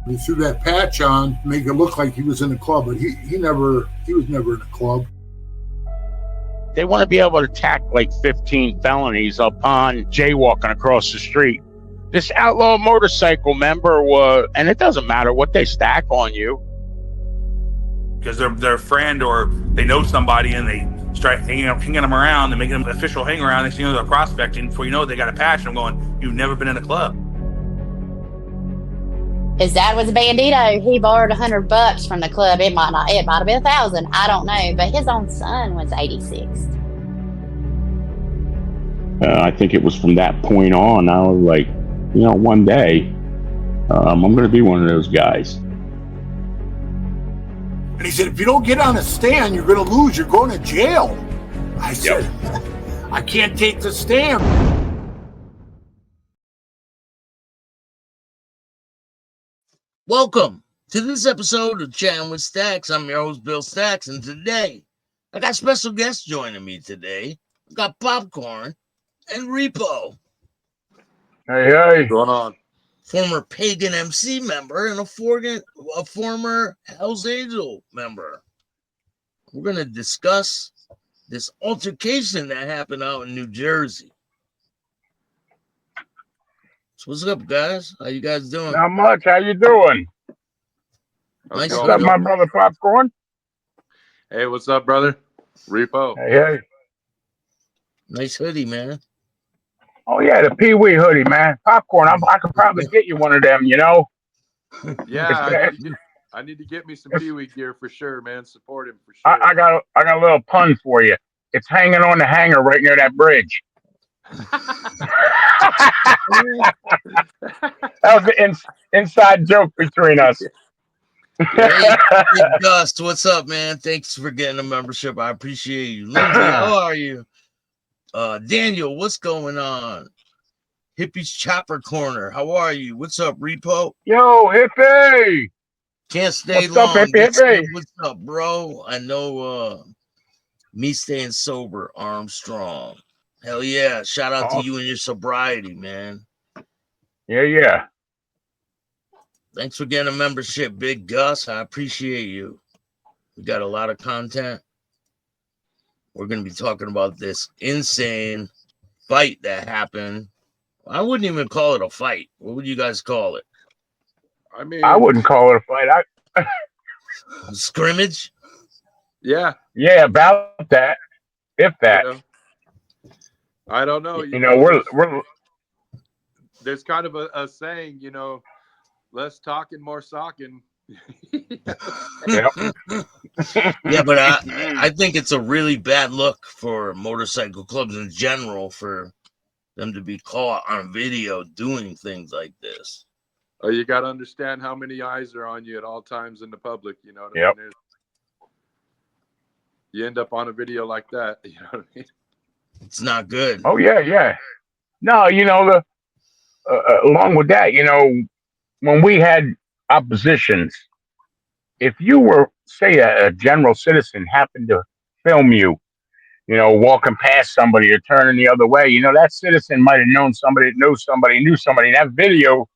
He threw that patch on, make it look like he was in a club, but he was never in a club. They want to be able to tack like 15 felonies upon jaywalking across the street. This outlaw motorcycle member was, and it doesn't matter what they stack on you. Because they're a friend or they know somebody and they start hanging them around and making them official hang around. Next thing you know, they're prospecting. Before you know it, they got a patch and I'm going, you've never been in a club. His dad was a bandito. He borrowed $100 from the club. It might have been 1,000. I don't know. But his own son was 86. I think it was from that point on, I was like, one day, I'm going to be one of those guys. And he said, if you don't get on a stand, you're going to lose. You're going to jail. I said, I can't take the stand. Welcome to this episode of Chattin with Staxx. I'm your host, Bill Staxx, and today I got special guests joining me today. I got Popcorn and Repo. Hey, hey. What's going on? Former Pagan MC member and a former Hell's Angel member. We're going to discuss this altercation that happened out in New Jersey. So what's up, guys? How you guys doing? Not much. How you doing? Nice. What's up, my brother Popcorn? Hey, what's up, brother? Repo. Hey, hey. Nice hoodie, man. Oh, yeah, the Pee-wee hoodie, man. Popcorn, I could probably get you one of them, Yeah, I need to get me some Pee-wee gear for sure, man. Support him for sure. I got a little pun for you. It's hanging on the hanger right near that bridge. That was the inside joke between us. Hey, Dust, what's up, man? Thanks for getting a membership. I appreciate you. Lindsay, how are you? Daniel, what's going on? Hippie's Chopper Corner, how are you? What's up, Repo? Yo, Hippie! Can't stay what's long. Up, hippie? What's up, bro? I know me staying sober, Armstrong. Hell yeah. Shout out to you and your sobriety, man. Yeah. Thanks for getting a membership, Big Gus. I appreciate you. We got a lot of content. We're going to be talking about this insane fight that happened. I wouldn't even call it a fight. What would you guys call it? I mean, I wouldn't call it a fight. Scrimmage? Yeah. Yeah, about that. If that. I don't know. We're there's kind of a saying, less talking, more socking. Yeah, but I think it's a really bad look for motorcycle clubs in general for them to be caught on video doing things like this. Oh, you got to understand how many eyes are on you at all times in the public. You know what I mean? You end up on a video like that. You know what I mean? It's not good. Oh, yeah. No, along with that, when we had oppositions, if you were, say, a general citizen happened to film you, walking past somebody or turning the other way, that citizen might have known somebody that knows somebody, knew somebody. That video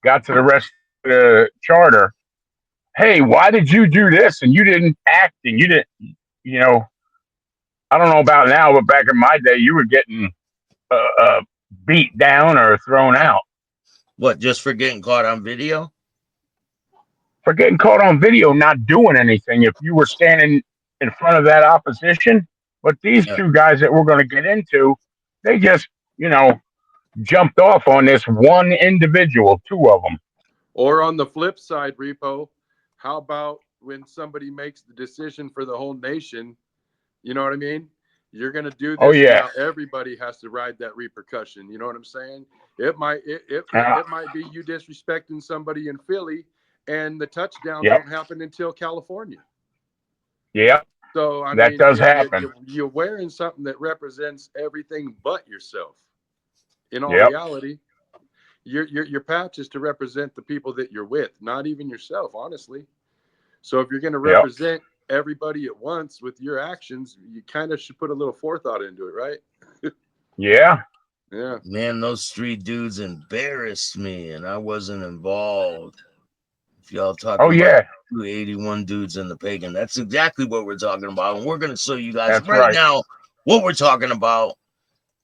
got to the rest of the charter. Hey, why did you do this? And you didn't act and you didn't, I don't know about now, but back in my day, you were getting beat down or thrown out. What, just for getting caught on video? For getting caught on video, not doing anything. If you were standing in front of that opposition, but these two guys that we're going to get into, they just, jumped off on this one individual, two of them. Or on the flip side, Repo, how about when somebody makes the decision for the whole nation? You know what I mean? You're going to do this. Oh, yeah. Now everybody has to ride that repercussion. You know what I'm saying? It might be you disrespecting somebody in Philly and the touchdown don't happen until California. Yeah. So I mean, does happen. You're wearing something that represents everything but yourself. In all reality, your patch is to represent the people that you're with, not even yourself, honestly. So if you're going to represent everybody at once with your actions, you kind of should put a little forethought into it, right? Yeah. Man, those street dudes embarrassed me, and I wasn't involved. If y'all talking Oh about yeah, 281 dudes in the Pagan, that's exactly what we're talking about. And we're going to show you guys that's right right. now what we're talking about.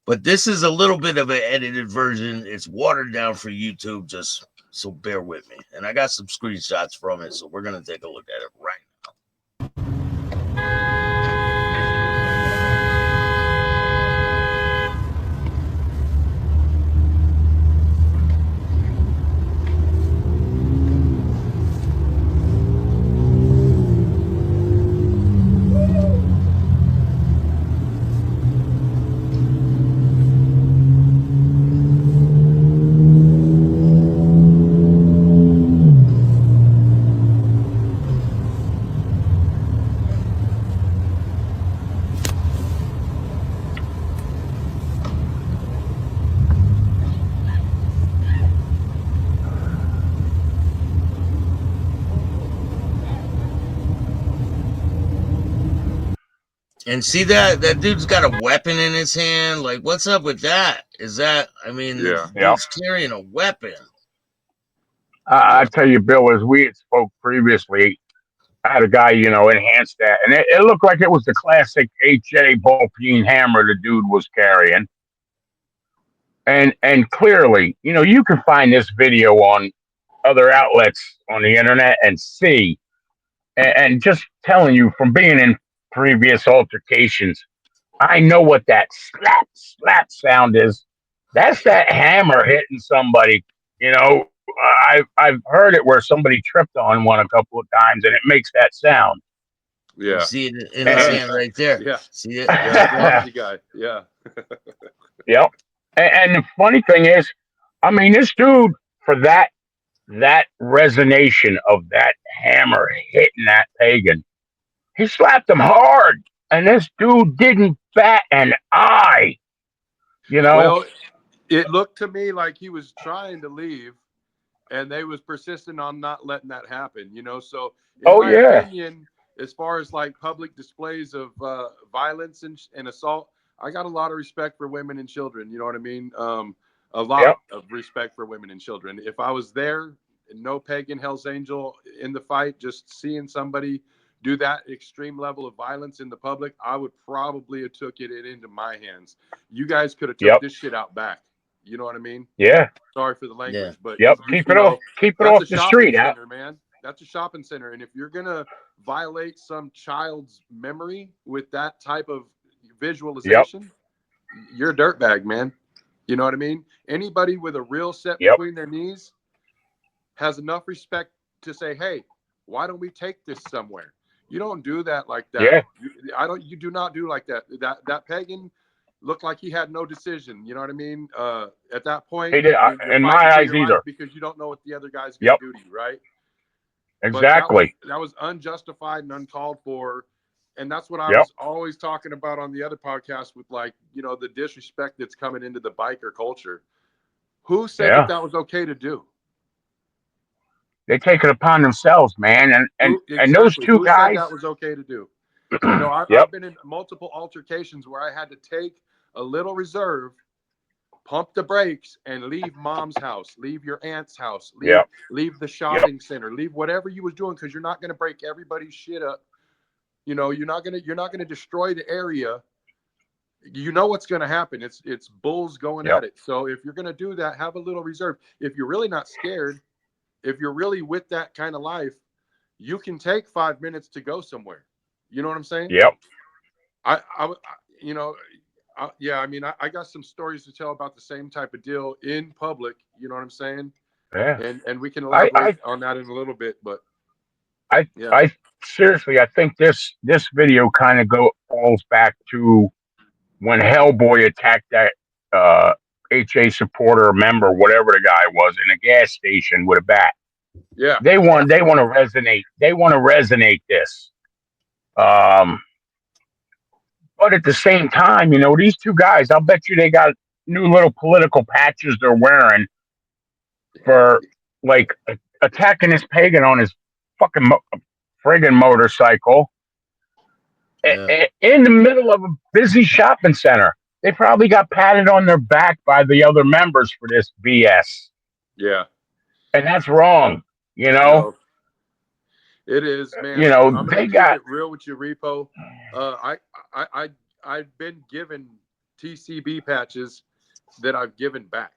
But this is a little bit of an edited version. It's watered down for YouTube, just so bear with me. And I got some screenshots from it, so we're going to take a look at it right now. And see that dude's got a weapon in his hand. Like, what's up with that? Is that? I mean, Yeah. the dude's carrying a weapon. I tell you, Bill, as we had spoke previously, I had a guy, enhance that, and it looked like it was the classic HA ball peen hammer the dude was carrying, and clearly, you can find this video on other outlets on the internet and see, and just telling you from being in previous altercations, I know what that slap sound is. That's that hammer hitting somebody. I've heard it where somebody tripped on one a couple of times, and it makes that sound. You Yeah. see it in his hand right there. Yeah. See it? Yeah. Clumsy guy. Yeah. Yep. And the funny thing is, I mean, this dude, for that resonation of that hammer hitting that pagan, he slapped him hard, and this dude didn't bat an eye. Well, it looked to me like he was trying to leave, and they was persistent on not letting that happen. So in my opinion, as far as like public displays of violence and assault, I got a lot of respect for women and children. You know what I mean? A lot of respect for women and children. If I was there, no pagan Hell's Angel in the fight, just seeing somebody do that extreme level of violence in the public, I would probably have took it into my hands. You guys could have took this shit out back. You know what I mean? Yeah. Sorry for the language, but keep it off the street, center, man. That's a shopping center, and if you're gonna violate some child's memory with that type of visualization, you're a dirtbag, man. You know what I mean? Anybody with a real set between their knees has enough respect to say, "Hey, why don't we take this somewhere?" You don't do that like that. Yeah. You do not do like that. That pagan looked like he had no decision. You know what I mean? At that point, he did, in my eyes either, because you don't know what the other guy's going to do to you, right? Exactly. But that was unjustified and uncalled for, and that's what I was always talking about on the other podcast with, like, the disrespect that's coming into the biker culture. Who said that was okay to do? They take it upon themselves, man, and those two guys. Said that was okay to do? I've been in multiple altercations where I had to take a little reserve, pump the brakes, and leave mom's house, leave your aunt's house, leave the shopping center, leave whatever you was doing, because you're not going to break everybody's shit up. You're not going to destroy the area. You know what's going to happen. It's bulls going at it. So if you're going to do that, have a little reserve. If you're really not scared, if you're really with that kind of life, you can take 5 minutes to go somewhere. You know what I'm saying? Yep. I got some stories to tell about the same type of deal in public. You know what I'm saying? Yeah. And we can elaborate on that in a little bit, but I seriously, I think this video kind of falls back to when Hellboy attacked that HA supporter or member, whatever the guy was, in a gas station with a bat. Yeah. They want to resonate. They want to resonate this. But at the same time, these two guys, I'll bet you they got new little political patches they're wearing for, like, attacking this pagan on his fucking friggin' motorcycle in the middle of a busy shopping center. They probably got patted on their back by the other members for this BS. Yeah. And that's wrong, No, It is, man. You know, I'm gonna they keep got it real with you, Repo. I've been given TCB patches that I've given back.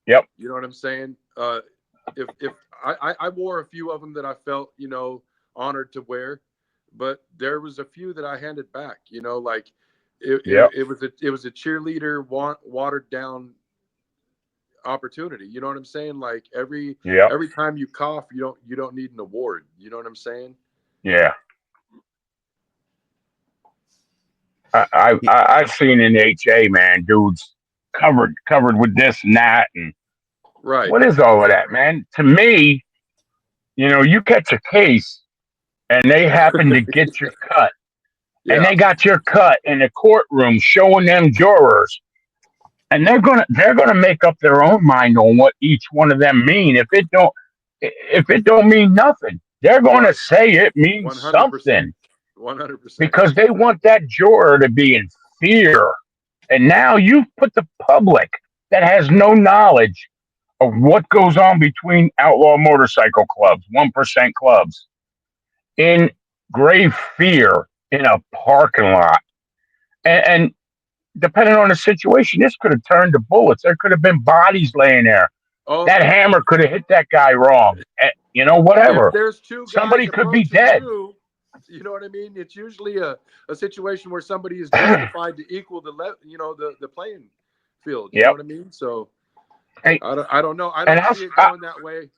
Yep. You know what I'm saying? If I wore a few of them that I felt, you know, honored to wear, but there was a few that I handed back. You know, like Yep. it was a cheerleader watered down opportunity. You know what I'm saying? Like every Yep. time you cough, you don't need an award. You know what I'm saying? Yeah. I've seen in HA, man, dudes covered with this and that, and Right. what is all of that, man? To me, you know, you catch a case and they happen to get your cut, and Yeah. they got your cut in the courtroom showing them jurors, and they're gonna make up their own mind on what each one of them mean. If it don't mean nothing, they're gonna Right. say it means 100%. something 100%. because they want that juror to be in fear. And now you've put the public that has no knowledge of what goes on between outlaw motorcycle clubs, 1% clubs, in grave fear in a parking lot. And depending on the situation, this could have turned to bullets. There could have been bodies laying there. Oh, That hammer could have hit that guy wrong. You know, if whatever. there's two guys Somebody could be approaching dead. you, you know what I mean? It's usually a situation where somebody is justified to equal the playing field. You know Yep. what I mean? So Hey, I don't know. I and don't see it going that way.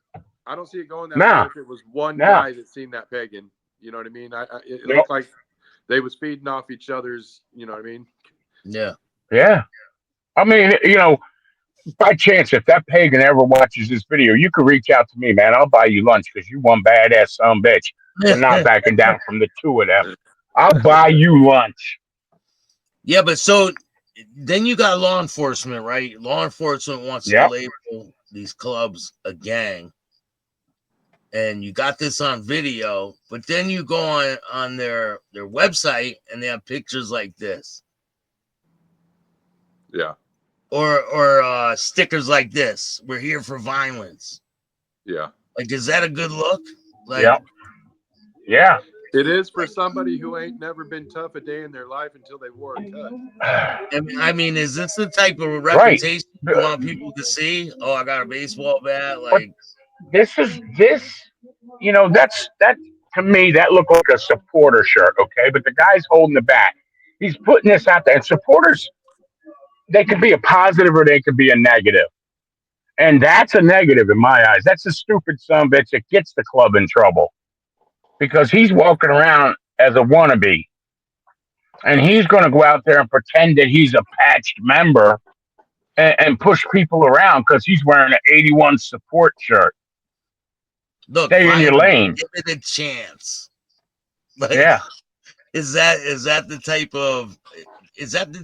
I don't see it going that way nah, if it was one nah. guy that seen that pagan. You know what I mean? It Yep. looked like they was feeding off each other's. You know what I mean? Yeah. Yeah. I mean, you know, by chance, if that pagan ever watches this video, you could reach out to me, man. I'll buy you lunch because you one badass son of a bitch for not backing down from the two of them. I'll buy you lunch. Yeah, but so then you got law enforcement, right? Law enforcement wants to Yep. label these clubs a gang. And you got this on video, but then you go on their website and they have pictures like this. Yeah. Or stickers like this. We're here for violence. Yeah. Like, is that a good look? Like, Yep. Yeah. It is for somebody who ain't never been tough a day in their life until they wore a cut. I mean, is this the type of Right. reputation you want people to see? Oh, I got a baseball bat. But Like, this, you know, that to me, that looked like a supporter shirt, okay? But the guy's holding the bat. He's putting this out there. And supporters, they could be a positive or they could be a negative. And that's a negative in my eyes. That's a stupid son of a bitch that gets the club in trouble because he's walking around as a wannabe. And he's going to go out there and pretend that he's a patched member and push people around because he's wearing an 81 support shirt. look, Stay in your lane. give it a chance. Like, Yeah. is that the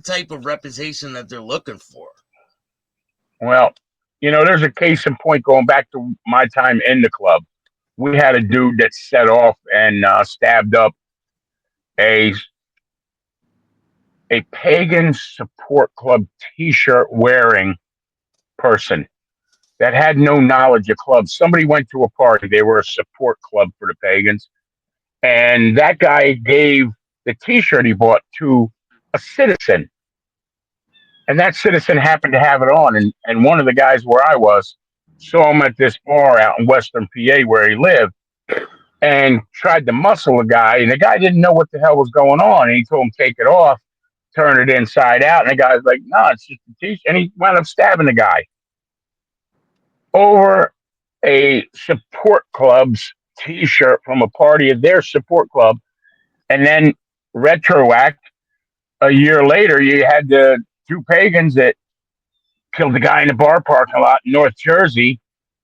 type of reputation that they're looking for? Well, you know, there's a case in point going back to my time in the club. We had a dude that set off and stabbed up a pagan support club T-shirt wearing person that had no knowledge of clubs. Somebody went to a party. They were a support club for the pagans. And that guy gave the T-shirt he bought to a citizen. And that citizen happened to have it on. And one of the guys where I was saw him at this bar out in Western PA where he lived and tried to muscle a guy. And the guy didn't know what the hell was going on. And he told him, take it off, turn it inside out. And the guy's like, no, it's just a T-shirt. And he wound up stabbing the guy over a support club's T-shirt from a party of their support club. And then retroact, a year later, you had the two pagans that killed the guy in the bar parking lot in North Jersey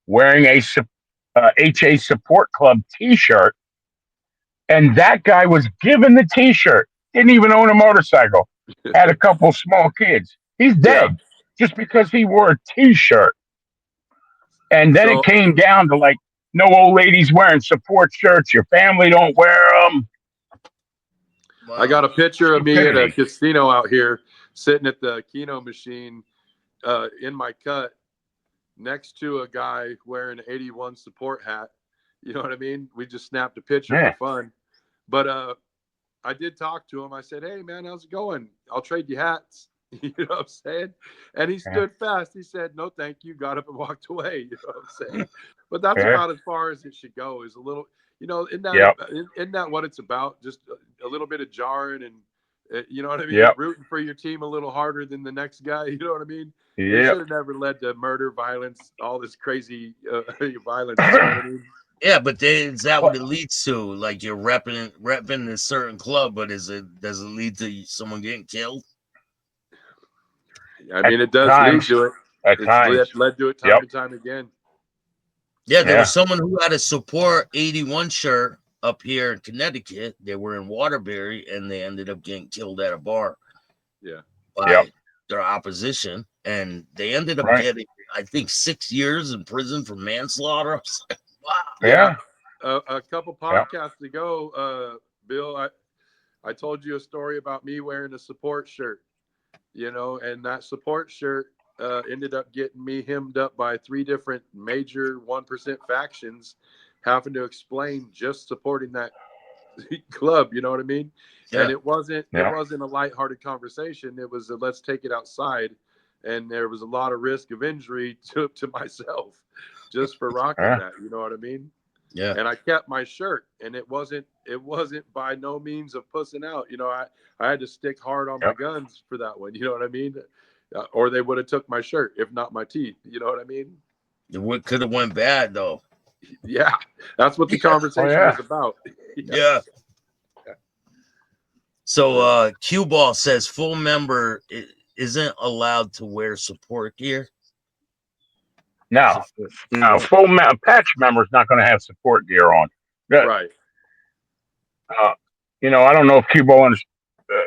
wearing a HA support club T-shirt. And that guy was given the T-shirt, didn't even own a motorcycle, had a couple small kids. He's dead just because he wore a T-shirt. And then it So came down to like, no old ladies wearing support shirts. Your family don't wear them. Wow. I got a picture of me at a Stupidity. casino out here sitting at the Keno machine in my cut next to a guy wearing an 81 support hat. You know what I mean? We just snapped a picture Yeah. for fun. But I did talk to him. I said, "Hey man, how's it going? I'll trade you hats." You know what I'm saying? And he stood fast. He said, "No, thank you." Got up and walked away. You know what I'm saying? But that's about as far as it should go. Is a little, you know, isn't that what it's about? Just a little bit of jarring and you know what I mean? Rooting for your team a little harder than the next guy. You know what I mean? It should have never led to murder, violence, all this crazy violence. You know what I mean? Yeah, but then is that what it leads to? Like you're repping a certain club, but does it lead to someone getting killed? I mean, it does lead to it. It's led to it time and time again. Yeah, there was someone who had a Support 81 shirt up here in Connecticut. They were in Waterbury, and they ended up getting killed at a bar. Yeah, by their opposition, and they ended up getting, I think, 6 years in prison for manslaughter. I was like, wow. Yeah. A couple podcasts ago, Bill, I told you a story about me wearing a Support shirt, you know, and that Support shirt ended up getting me hemmed up by 3 different major 1% factions, having to explain just supporting that club. You know what I mean? Yeah. And it wasn't a lighthearted conversation. It was a, let's take it outside, and there was a lot of risk of injury to myself just for rocking that. You know what I mean? Yeah. And I kept my shirt, and it wasn't by no means of pussing out. You know, I had to stick hard on my guns for that one. You know what I mean? Or they would have took my shirt, if not my teeth. You know what I mean? It could have went bad though. Yeah, that's what the conversation was about. Yeah. So Q Ball says full member isn't allowed to wear support gear. No, patch member is not going to have support gear on. Right. You know, I don't know if Q Ball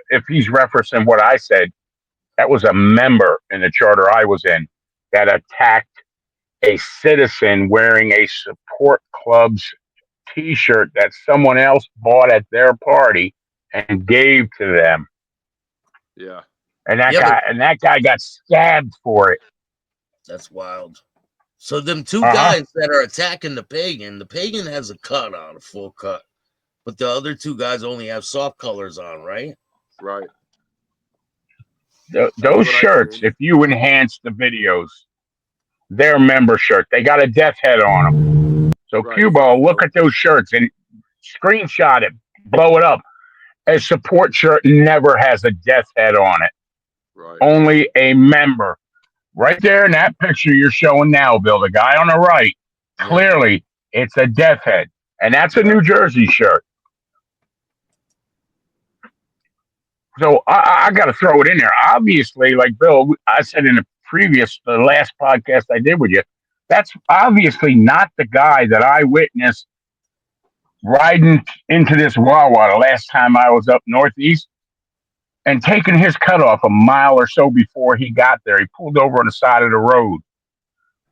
if he's referencing what I said. That was a member in the charter I was in that attacked a citizen wearing a support club's T-shirt that someone else bought at their party and gave to them. Yeah. And that guy got stabbed for it. That's wild. So them 2 guys that are attacking the Pagan has a cut on, a full cut. But the other 2 guys only have soft colors on, right? Right. Those shirts, if you enhance the videos, they're member shirt. They got a death head on them. So Q-Ball, look at those shirts and screenshot it, blow it up. A support shirt never has a death head on it. Right. Only a member. Right there in that picture you're showing now, Bill, the guy on the right, clearly it's a death head. And that's a New Jersey shirt. So I got to throw it in there. Obviously, like Bill, I said in the last podcast I did with you, that's obviously not the guy that I witnessed riding into this Wawa the last time I was up northeast and taking his cutoff a mile or so before he got there. He pulled over on the side of the road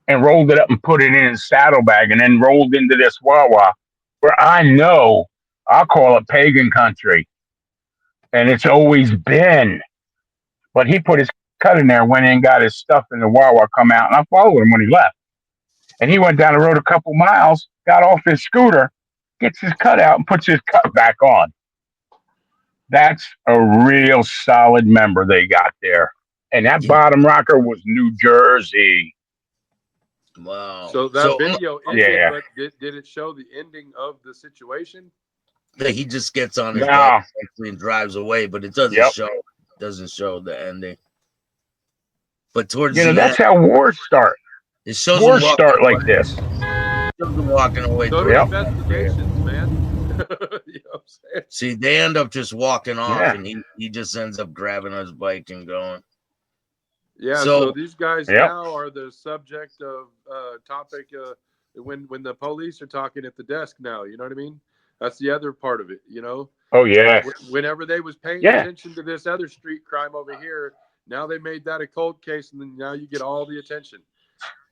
and rolled it up and put it in his saddlebag and then rolled into this Wawa where I know I'll call it pagan country. And it's always been. But he put his cut in there, went in, got his stuff in the Wawa, come out, and I followed him when he left. And he went down the road a couple miles, got off his scooter, gets his cut out, and puts his cut back on. That's a real solid member they got there. And that bottom rocker was New Jersey. Wow. So that video ended, but did it show the ending of the situation? He just gets on his bike and drives away, but it doesn't show the ending. But towards the that's end, how wars start. It shows wars start like this. It shows them walking away. So do investigations, man. You know what I'm saying? See, they end up just walking off, and he just ends up grabbing his bike and going. Yeah. So these guys now are the subject of topic when the police are talking at the desk now. You know what I mean? That's the other part of it, you know? Oh, yeah. Whenever they was paying attention to this other street crime over here, now they made that a cold case, and then now you get all the attention.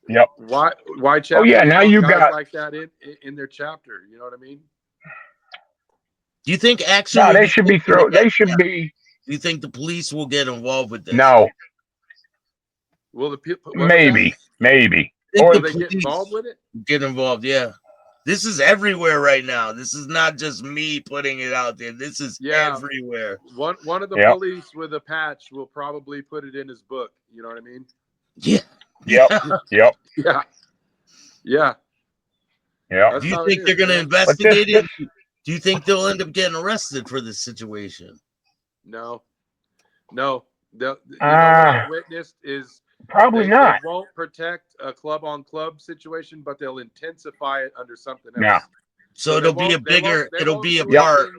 Yep. Why chapter? Oh, yeah, now you got like that in their chapter, you know what I mean? Do you think actually... No, they should be thrown. They should be... Do you think the police will get involved with this? No. Will the people... Maybe. Or they get involved with it? Get involved, yeah. This is everywhere right now. This is not just me putting it out there. This is everywhere. One of the police with a patch will probably put it in his book. You know what I mean? Yeah. Yep. Yeah. Do you think they're going to investigate it? Do you think they'll end up getting arrested for this situation? No. You know what I witnessed is probably not. They won't protect a club-on-club situation, but they'll intensify it under something else. Yeah. So it'll be a bigger. It'll be a part.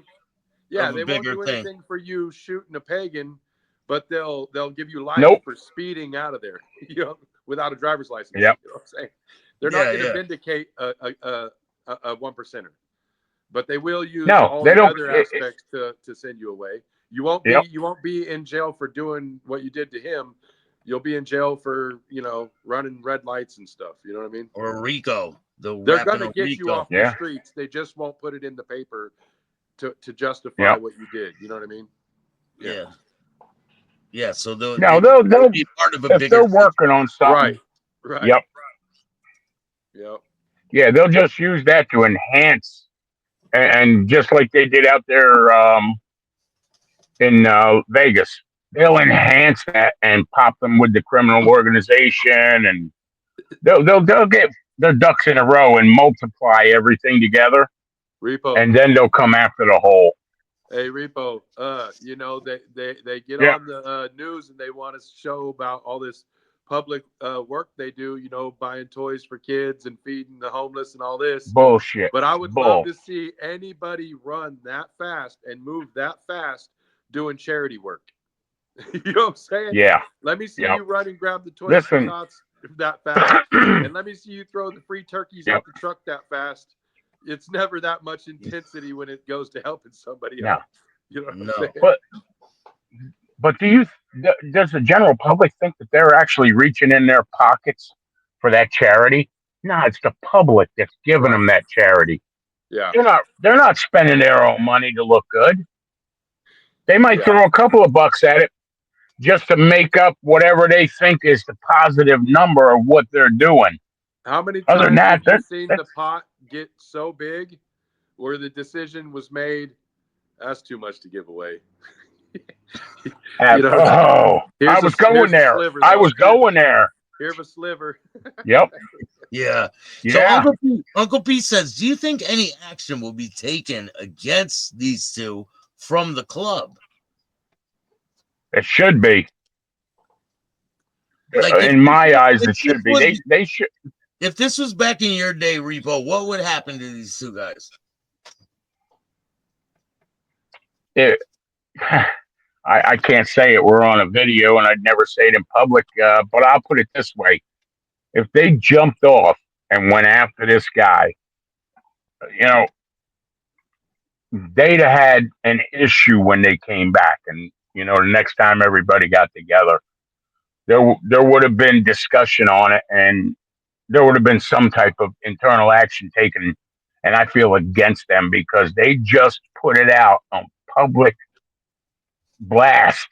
Yeah, they won't do anything for you shooting a pagan, but they'll give you life for speeding out of there, without a driver's license. Yep. You know what I'm saying? They're not going to vindicate a one percenter, but they will use all the other aspects to send you away. You won't be in jail for doing what you did to him. You'll be in jail for running red lights and stuff. You know what I mean? Or RICO. They're going to get you off the streets. They just won't put it in the paper to justify what you did. You know what I mean? Yeah. So they'll be part of a bigger. If they're working on something, right. Yep. Yeah, they'll just use that to enhance, and just like they did out there in Vegas, they'll enhance that and pop them with the criminal organization, and they'll get their ducks in a row and multiply everything together. Repo. And then they'll come after the whole. Hey, Repo, they get on the news and they want to show about all this public work they do, buying toys for kids and feeding the homeless and all this. Bullshit. But I would love to see anybody run that fast and move that fast doing charity work. You know what I'm saying? Yeah. Let me see you run and grab the toys for tots that fast. And let me see you throw the free turkeys out the truck that fast. It's never that much intensity when it goes to helping somebody else. You know what I'm saying? But does the general public think that they're actually reaching in their pockets for that charity? No, it's the public that's giving them that charity. Yeah. They're not spending their own money to look good. They might throw a couple of bucks at it just to make up whatever they think is the positive number of what they're doing. How many times have you seen the pot get so big where the decision was made, that's too much to give away? I was going there. I was going there. Here's a sliver. Yep. Yeah. So Uncle Pete says, do you think any action will be taken against these two from the club? It should be. In my eyes, it should be. They should. If this was back in your day, Repo, what would happen to these two guys? I can't say it. We're on a video, and I'd never say it in public. But I'll put it this way: if they jumped off and went after this guy, they'd have had an issue when they came back, and the next time everybody got together, there would have been discussion on it, and there would have been some type of internal action taken, and I feel against them because they just put it out on public blast.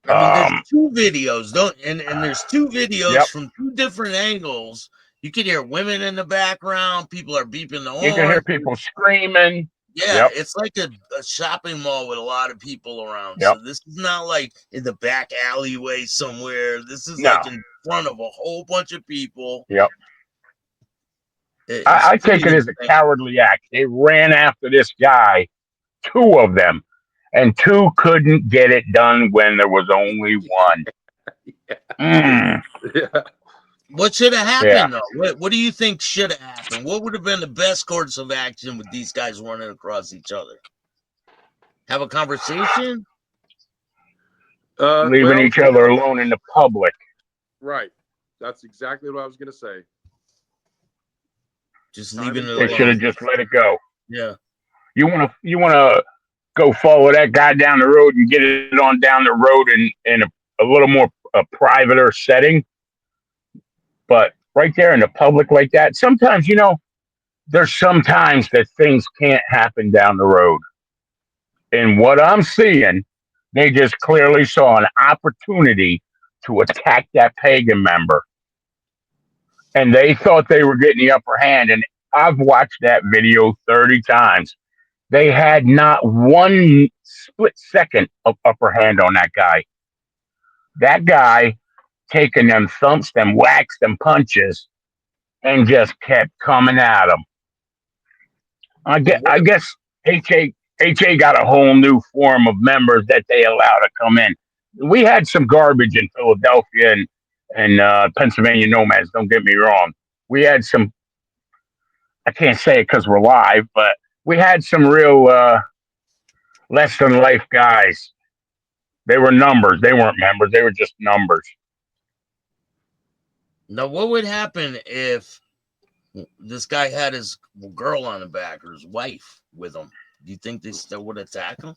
There's two videos, and there's two videos from two different angles. You can hear women in the background. People are beeping the horn. You can hear people screaming. Yeah, it's like a shopping mall with a lot of people around. So this is not like in the back alleyway somewhere. This is like in front of a whole bunch of people. Yep. I take it as a cowardly act. They ran after this guy, two of them, and two couldn't get it done when there was only one. What should have happened, though? What do you think should have happened? What would have been the best course of action with these guys running across each other? Have a conversation? Leaving each other alone in the public. Right. That's exactly what I was going to say. Just leaving it alone. They should have just let it go. Yeah. You want to go follow that guy down the road and get it on down the road in a little more privater setting. But right there in the public like that, sometimes, there's sometimes that things can't happen down the road. And what I'm seeing, they just clearly saw an opportunity to attack that pagan member. And they thought they were getting the upper hand. And I've watched that video 30 times. They had not one split second of upper hand on that guy. That guy taking them thumps, them whacks, them punches, and just kept coming at him. And what I if, guess HA got a whole new form of members that they allow to come in. We had some garbage in Philadelphia and Pennsylvania Nomads. Don't get me wrong. We had some. I can't say it because we're live, but we had some real less than life guys. They were numbers. They weren't members. They were just numbers. now what would happen if this guy had his girl on the back or his wife with him? Do you think they still would attack him?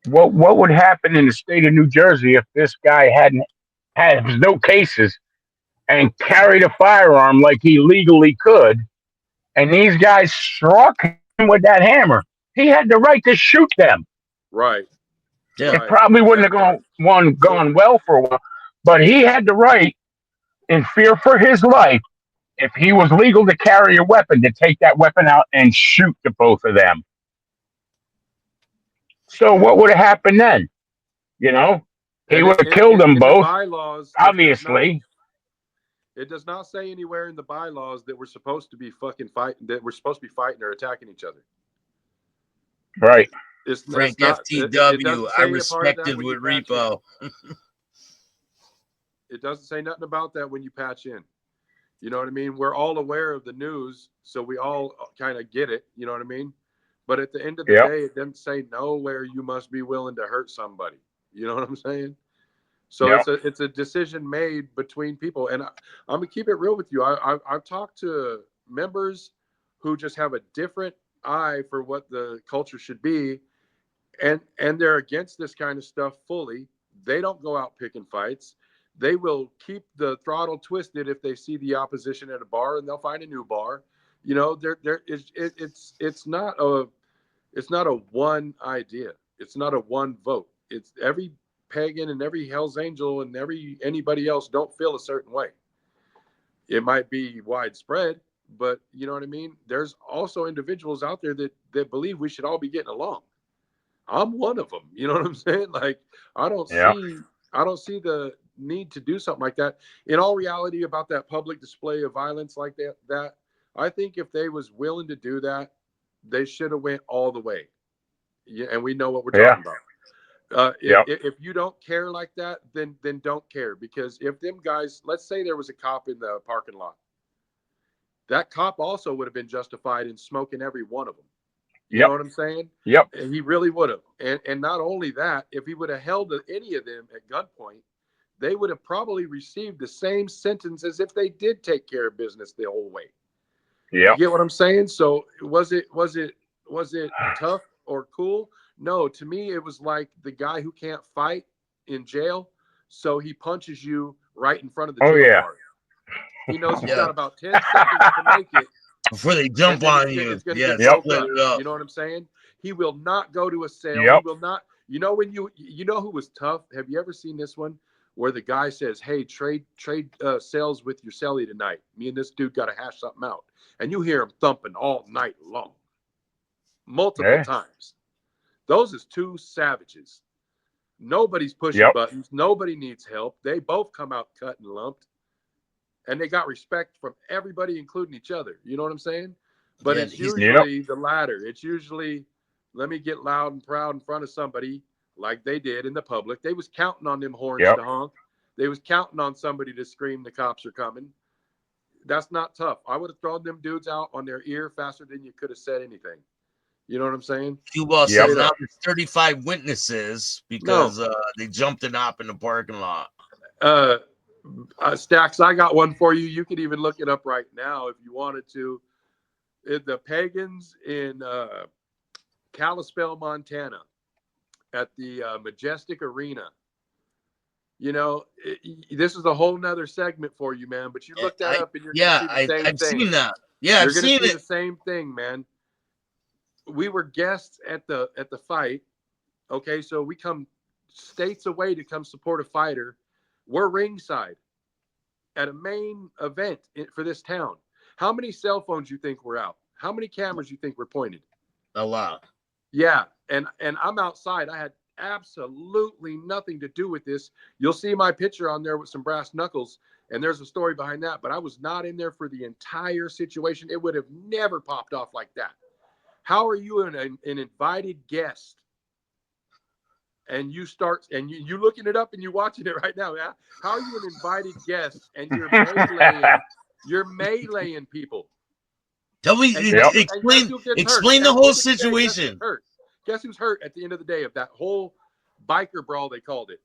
What would happen in the state of New Jersey if this guy hadn't had no cases and carried a firearm like he legally could, and these guys struck him with that hammer? He had the right to shoot them. Right. Yeah. It probably wouldn't have gone well for a while, but he had the right, in fear for his life, if he was legal to carry a weapon, to take that weapon out and shoot the both of them. So what would have happened then? You know, he would have killed them both. Bylaws, obviously, it does not say anywhere in the bylaws that we're supposed to be fucking fighting, that we're supposed to be fighting or attacking each other. Right. Frank FTW, I respected with repo. It doesn't say nothing about that when you patch in. You know what I mean? We're all aware of the news, so we all kind of get it. You know what I mean? But at the end of the day, it doesn't say nowhere you must be willing to hurt somebody. You know what I'm saying? So it's a decision made between people. And I'm gonna keep it real with you. I've talked to members who just have a different eye for what the culture should be, and they're against this kind of stuff fully. They don't go out picking fights. They will keep the throttle twisted if they see the opposition at a bar, and they'll find a new bar. You know, it's not a one idea. It's not a one vote. It's every pagan and every Hell's Angel and anybody else don't feel a certain way. It might be widespread, but you know what I mean? There's also individuals out there that believe we should all be getting along. I'm one of them. You know what I'm saying? Like, I don't see the need to do something like that. In all reality, about that public display of violence like that, I think if they was willing to do that, they should have went all the way. Yeah, and we know what we're talking about. If you don't care like that, then don't care. Because if them guys, let's say there was a cop in the parking lot, that cop also would have been justified in smoking every one of them. You know what I'm saying? Yep. And he really would have. And not only that, if he would have held any of them at gunpoint, they would have probably received the same sentence as if they did take care of business the whole way. Yeah. You get what I'm saying? So was it tough or cool? No, to me, it was like the guy who can't fight in jail. So he punches you right in front of the jail guard. He knows he's got about 10 seconds to make it before they jump on you. It's gonna get broke up. You know what I'm saying? He will not go to a sale. He will not. You know, when you know who was tough? Have you ever seen this one where the guy says, "Hey, trade sales with your celly tonight. Me and this dude got to hash something out." And you hear him thumping all night long, multiple times. Those is two savages. Nobody's pushing buttons. Nobody needs help. They both come out cut and lumped. And they got respect from everybody, including each other. You know what I'm saying? But it's usually the latter. It's usually, let me get loud and proud in front of somebody like they did in the public. They was counting on them horns to honk. They was counting on somebody to scream the cops are coming. That's not tough. I would have thrown them dudes out on their ear faster than you could have said anything. You know what I'm saying? Q-Ball says now there's 35 witnesses because they jumped an op in the parking lot. Staxx, I got one for you. You could even look it up right now if you wanted to. The Pagans in Kalispel, Montana, at the Majestic Arena. You know, this is a whole nother segment for you, man. But you look that up and you're going to see the same I've thing. seen that. Yeah, you're going to see the same thing, man. We were guests at the fight. Okay, so we come states away to come support a fighter. We're ringside at a main event for this town. How many cell phones you think were out? How many cameras you think were pointed? A lot. Yeah, and I'm outside. I had absolutely nothing to do with this. You'll see my picture on there with some brass knuckles, and there's a story behind that. But I was not in there for the entire situation. It would have never popped off like that. How are you an invited guest? And you start, and you looking it up and you watching it right now. Yeah? How are you an invited guest and you're meleeing people? Tell me, And explain the whole situation. Guess who's hurt at the end of the day of that whole biker brawl? They called it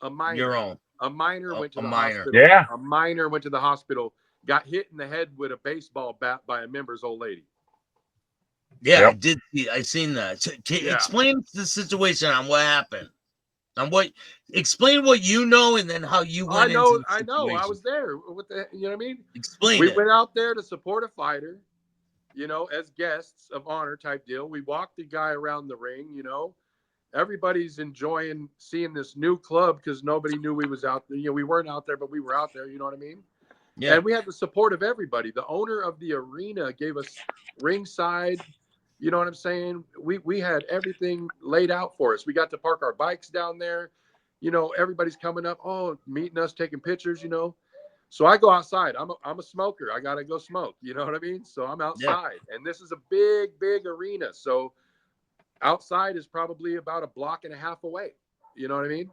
a minor. Your own. A minor went to the hospital. Yeah. A minor went to the hospital, got hit in the head with a baseball bat by a member's old lady. Yeah, Yep. I did. I seen that. Explain the situation on what happened. Explain what you know, and then how you went into the situation. I know. I was there. What the, you know what I mean? Explain. We went out there to support a fighter, as guests of honor type deal. We walked the guy around the ring. Everybody's enjoying seeing this new club because nobody knew we was out there. We weren't out there, but we were out there. You know what I mean? Yeah. And we had the support of everybody. The owner of the arena gave us ringside. You know what I'm saying? We had everything laid out for us. We got to park our bikes down there. Everybody's coming up, meeting us, taking pictures, So I go outside. I'm a smoker. I got to go smoke. You know what I mean? So I'm outside. Yeah. And this is a big, big arena. So outside is probably about a block and a half away. You know what I mean?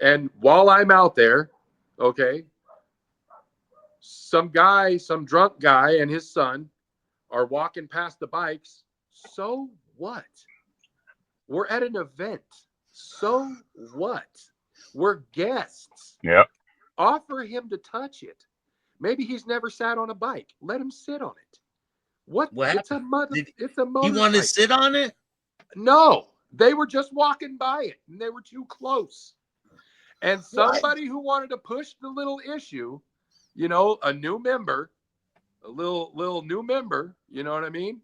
And while I'm out there, okay, some drunk guy and his son are walking past the bikes. So what? We're at an event. So what? We're guests. Yep. Offer him to touch it. Maybe he's never sat on a bike. Let him sit on it. What? It's a motorcycle. He wanted to sit on it? No. They were just walking by it, and they were too close. And somebody who wanted to push the little issue, a new member, a little new member, you know what I mean?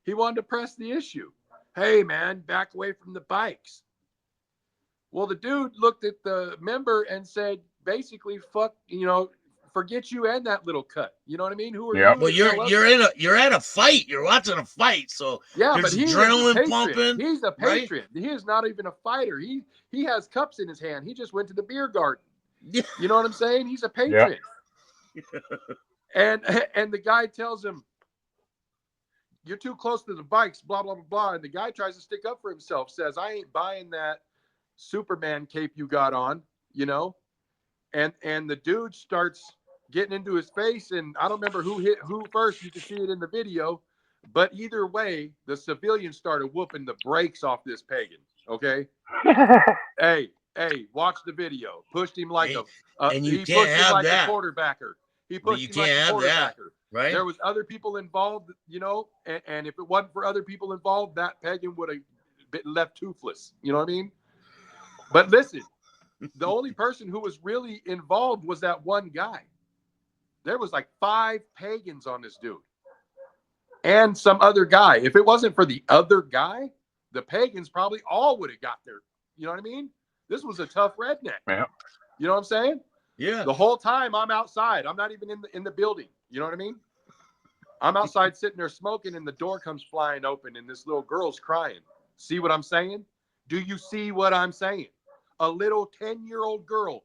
He wanted to press the issue. Hey, man, back away from the bikes. Well, the dude looked at the member and said, basically, fuck, forget you and that little cut. You know what I mean? Who are you? Well, you're at a fight. You're watching a fight, so but he's adrenaline pumping. He's a patron. Right? He is not even a fighter. He has cups in his hand. He just went to the beer garden. You know what I'm saying? He's a patron. And the guy tells him, you're too close to the bikes, blah, blah, blah, blah. And the guy tries to stick up for himself, says, I ain't buying that Superman cape you got on, And the dude starts getting into his face, and I don't remember who hit who first. You can see it in the video. But either way, the civilian started whooping the brakes off this pagan, okay? Hey, watch the video. Pushed him like a quarterbacker. He pushed him like a quarterbacker. Right? There was other people involved, and if it wasn't for other people involved, that pagan would have been left toothless. You know what I mean? But listen, the only person who was really involved was that one guy. There was like 5 pagans on this dude. And some other guy. If it wasn't for the other guy, the pagans probably all would have got there. You know what I mean? This was a tough redneck. Yeah. You know what I'm saying? Yeah. The whole time I'm outside. I'm not even in the building. You know what I mean? I'm outside sitting there smoking, and the door comes flying open, and this little girl's crying. See what I'm saying? Do you see what I'm saying? A little 10-year-old girl,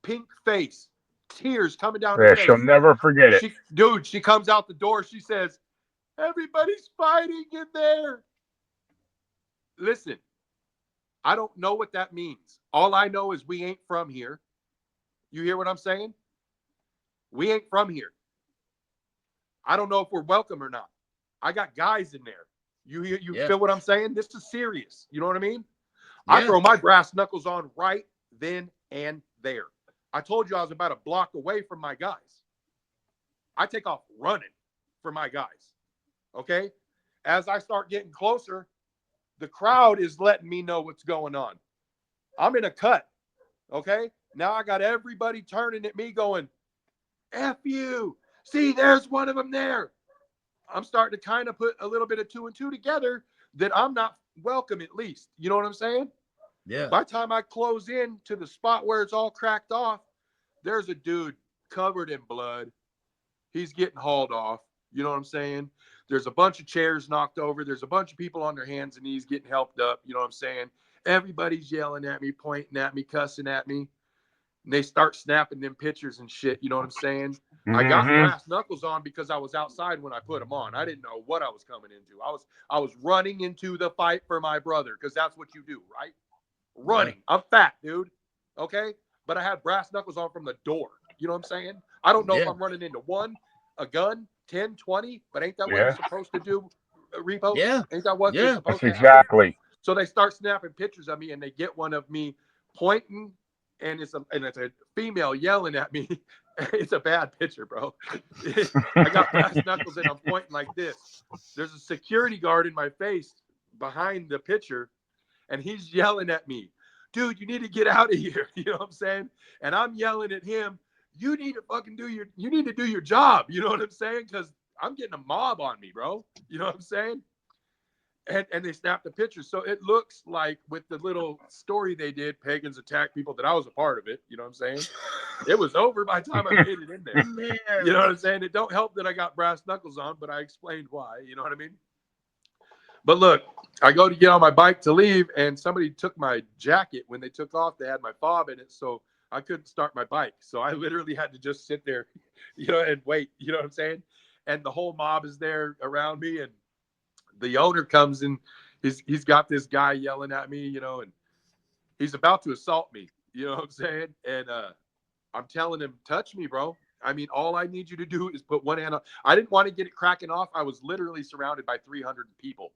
pink face, tears coming down her face. She'll never forget it. She comes out the door. She says, everybody's fighting in there. Listen, I don't know what that means. All I know is we ain't from here. You hear what I'm saying? We ain't from here. I don't know if we're welcome or not. I got guys in there. You feel what I'm saying? This is serious. You know what I mean? Yeah. I throw my brass knuckles on right then and there. I told you I was about a block away from my guys. I take off running for my guys. Okay? As I start getting closer, the crowd is letting me know what's going on. I'm in a cut. Okay? Now I got everybody turning at me going, F you. See, there's one of them there. I'm starting to kind of put a little bit of 2 and 2 together that I'm not welcome at least. You know what I'm saying? Yeah. By the time I close in to the spot where it's all cracked off, there's a dude covered in blood, He's getting hauled off. You know what I'm saying? There's a bunch of chairs knocked over. There's a bunch of people on their hands and knees getting helped up. You know what I'm saying? Everybody's yelling at me, pointing at me, cussing at me. And they start snapping them pictures and shit. You know what I'm saying? I got brass knuckles on because I was outside when I put them on. I didn't know what I was coming into. I was running into the fight for my brother because that's what you do, right? Running. Yeah. I'm fat, dude. Okay? But I had brass knuckles on from the door. You know what I'm saying? I don't know if I'm running into a gun, 10, 20, but ain't that what you're supposed to do, Repo? Yeah. Ain't that what you're supposed to happen? Exactly. So they start snapping pictures of me, and they get one of me pointing, and it's a female yelling at me. It's a bad picture, bro. I got brass knuckles, and I'm pointing like this. There's a security guard in my face behind the picture, and he's yelling at me. Dude, you need to get out of here. You know what I'm saying? And I'm yelling at him. You need to fucking do your job. You know what I'm saying? Because I'm getting a mob on me, bro. You know what I'm saying? And they snapped the picture. So it looks like with the little story they did, pagans attack people, that I was a part of it. You know what I'm saying? It was over by the time I made it in there. Man. You know what I'm saying? It don't help that I got brass knuckles on, but I explained why. You know what I mean? But look, I go to get on my bike to leave, and somebody took my jacket. When they took off, they had my fob in it, so I couldn't start my bike. So I literally had to just sit there, and wait. You know what I'm saying? And the whole mob is there around me, and the owner comes in. He's got this guy yelling at me, and he's about to assault me. You know what I'm saying? And I'm telling him, touch me, bro. I mean, all I need you to do is put one hand on. I didn't want to get it cracking off. I was literally surrounded by 300 people.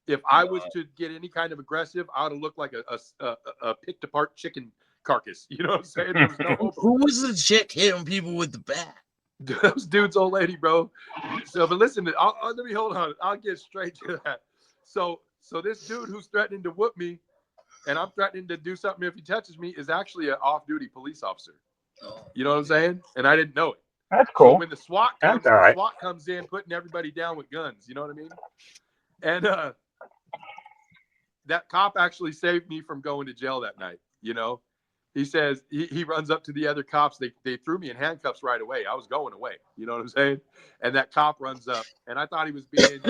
If I was to get any kind of aggressive, I would have looked like a picked apart chicken carcass. You know what I'm saying? There was no hope. Who was the chick hitting people with the bat? Those dude's old lady, bro. So, but listen, let me hold on. I'll get straight to that. So this dude who's threatening to whoop me, and I'm threatening to do something if he touches me, is actually an off-duty police officer. You know what I'm saying? And I didn't know it. That's cool. So when the SWAT comes, the SWAT comes in, putting everybody down with guns. You know what I mean? And that cop actually saved me from going to jail that night. He says he runs up to the other cops. They threw me in handcuffs right away. I was going away. You know what I'm saying? And that cop runs up, and I thought he was being,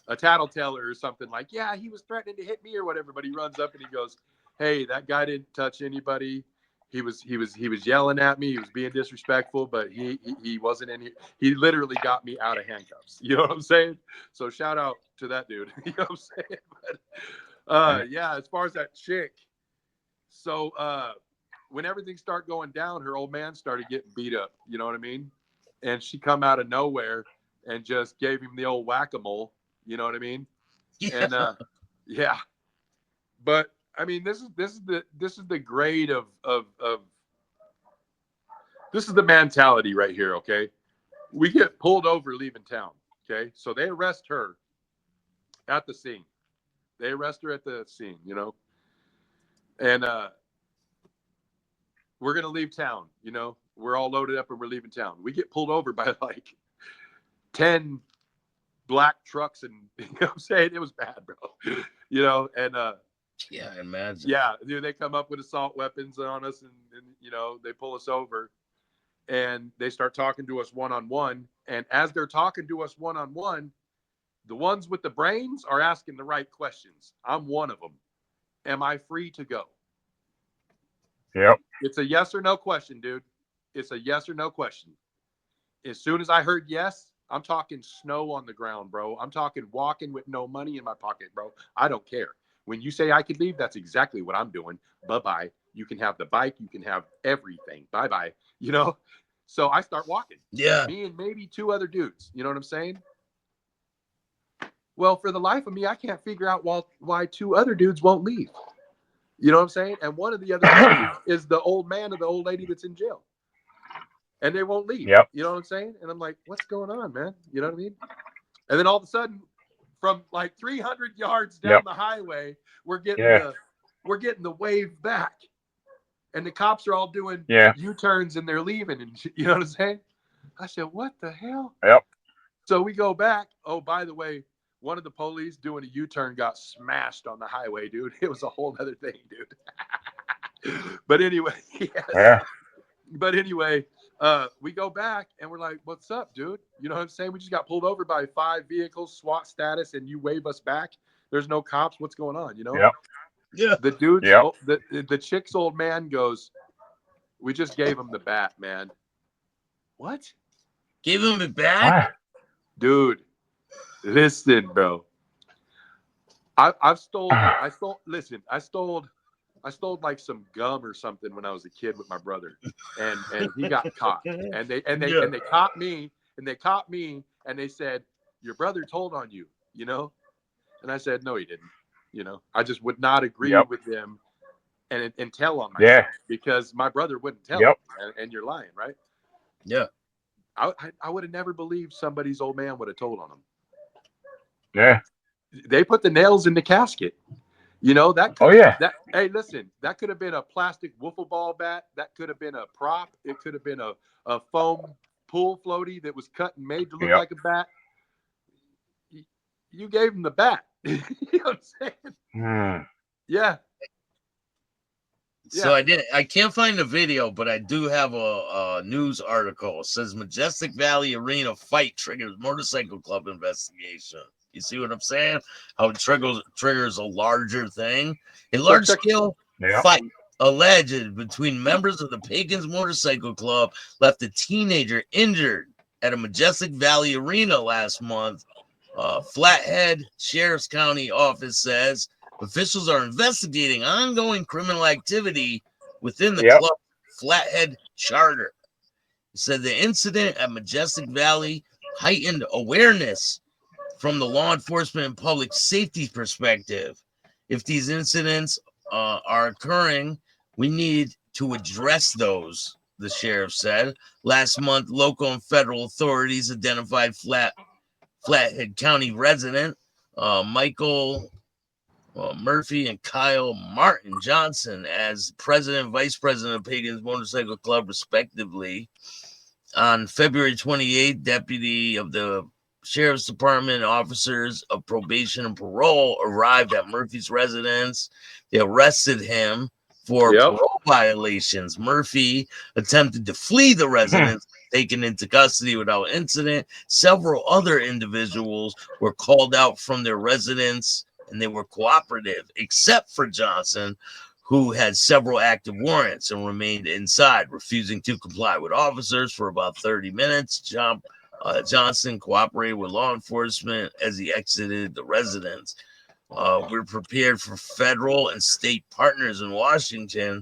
a tattleteller or something, like, yeah, he was threatening to hit me or whatever. But he runs up and he goes, hey, that guy didn't touch anybody. He was yelling at me. He was being disrespectful, but he wasn't in here. He literally got me out of handcuffs. You know what I'm saying? So shout out to that dude. You know what I'm saying? But yeah, as far as that chick. So when everything started going down, her old man started getting beat up. You know what I mean? And she come out of nowhere and just gave him the old whack-a-mole. You know what I mean? Yeah. And yeah. But I mean, this is the grade of this is the mentality right here. Okay, we get pulled over leaving town. Okay, so they arrest her at the scene. They arrest her at the scene. And we're gonna leave town. We're all loaded up and we're leaving town. We get pulled over by like 10 black trucks, and you know what I'm saying? It was bad, bro. And yeah, I imagine. Yeah, dude, they come up with assault weapons on us, and they pull us over, and they start talking to us one-on-one. And as they're talking to us one-on-one, the ones with the brains are asking the right questions. I'm one of them. Am I free to go? Yep. It's a yes or no question, dude. It's a yes or no question. As soon as I heard yes, I'm talking snow on the ground, bro. I'm talking walking with no money in my pocket, bro. I don't care. When you say I could leave, that's exactly what I'm doing. Bye-bye. You can have the bike. You can have everything. Bye-bye. So I start walking. Yeah. Me and maybe 2 other dudes. You know what I'm saying? Well, for the life of me, I can't figure out why 2 other dudes won't leave. You know what I'm saying? And one of the other dudes is the old man or the old lady that's in jail. And they won't leave. Yep. You know what I'm saying? And I'm like, what's going on, man? You know what I mean? And then all of a sudden, from like 300 yards down the highway, we're getting the wave back, and the cops are all doing U-turns and they're leaving, and you know what I'm saying? I said, "What the hell?" Yep. So we go back. Oh, by the way, one of the police doing a U-turn got smashed on the highway, dude. It was a whole other thing, dude. But anyway, yes. Yeah. But anyway, we go back and we're like, "What's up, dude? You know what I'm saying? We just got pulled over by 5 vehicles, SWAT status, and you wave us back. There's no cops. What's going on? You know?" Yep. Yeah. The dude's Yep. the chick's old man goes, "We just gave him the bat, man." What? Give him it back? What? Dude, listen, bro. I stole like some gum or something when I was a kid with my brother, and he got caught, and they caught me, and they said, "Your brother told on you," you know, and I said, "No, he didn't," you know. I just would not agree with them and tell on myself because my brother wouldn't tell, and you're lying, right? Yeah. I would have never believed somebody's old man would have told on him. Yeah. They put the nails in the casket. You know, that could hey, listen, that could have been a plastic wiffle ball bat. That could have been a prop. It could have been a foam pool floaty that was cut and made to look like a bat. You gave him the bat. You know what I'm saying? Yeah. So I can't find the video, but I do have a news article. It says Majestic Valley Arena fight triggers motorcycle club investigation. You see what I'm saying? How it triggers a larger thing. A large-scale fight alleged between members of the Pagans Motorcycle Club left a teenager injured at a Majestic Valley Arena last month. Flathead Sheriff's County office says officials are investigating ongoing criminal activity within the club Flathead charter. It said the incident at Majestic Valley heightened awareness from the law enforcement and public safety perspective. If these incidents are occurring, we need to address those, the sheriff said. Last month, local and federal authorities identified Flathead County resident Michael Murphy and Kyle Martin Johnson as president and vice president of Pagans Motorcycle Club, respectively. On February 28th, deputy of the Sheriff's Department officers of probation and parole arrived at Murphy's residence. They arrested him for parole violations. Murphy attempted to flee the residence, taken into custody without incident. Several other individuals were called out from their residence, and they were cooperative, except for Johnson, who had several active warrants and remained inside, refusing to comply with officers for about 30 minutes. Johnson cooperated with law enforcement as he exited the residence. We're prepared for federal and state partners in Washington,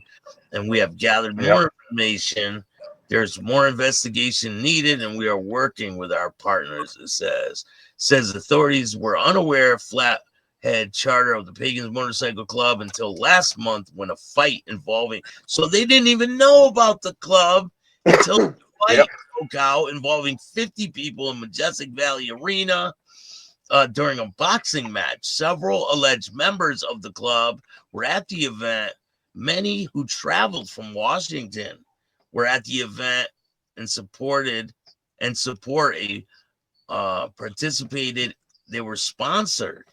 and we have gathered more information. There's more investigation needed, and we are working with our partners, it says. Says authorities were unaware of Flathead charter of the Pagans Motorcycle Club until last month when a fight involving... So they didn't even know about the club until the fight broke out involving 50 people in Majestic Valley Arena during a boxing match. Several alleged members of the club were at the event. Many who traveled from Washington were at the event and participated. They were sponsored.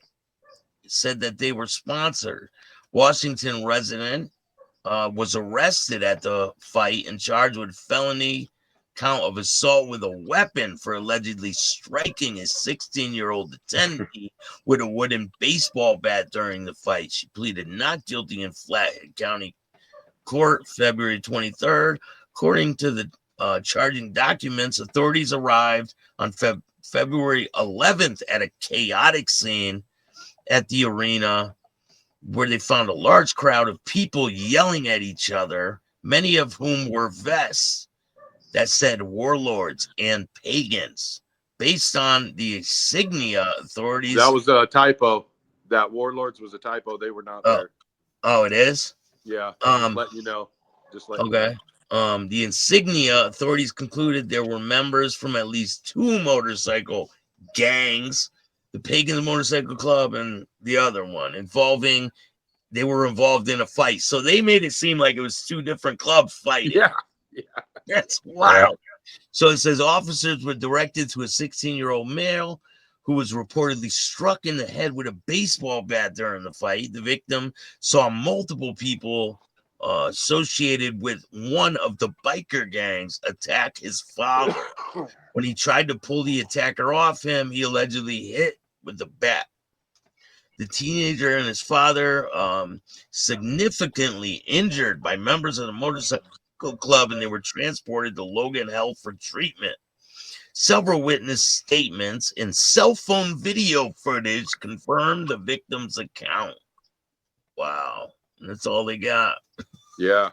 It said that they were sponsored. Washington resident was arrested at the fight and charged with felony count of assault with a weapon for allegedly striking a 16-year-old attendee with a wooden baseball bat during the fight. She pleaded not guilty in Flathead County Court February 23rd. According to the charging documents, authorities arrived on February 11th at a chaotic scene at the arena where they found a large crowd of people yelling at each other, many of whom were vests that said warlords and pagans. Based on the insignia, authorities... That was a typo. That warlords was a typo. They were not there. Oh, it is? Yeah. Just letting you know. You know. The insignia, authorities concluded there were members from at least 2 motorcycle gangs, the Pagans Motorcycle Club and the other one, they were involved in a fight. So they made it seem like it was 2 different clubs fighting. Yeah. That's wild. So it says officers were directed to a 16-year-old male who was reportedly struck in the head with a baseball bat during the fight. The victim saw multiple people associated with one of the biker gangs attack his father. When he tried to pull the attacker off him, he allegedly hit with the bat. The teenager and his father significantly injured by members of the motorcycle club, and they were transported to Logan Health for treatment. Several witness statements and cell phone video footage confirmed the victim's account. Wow. That's all they got. Yeah.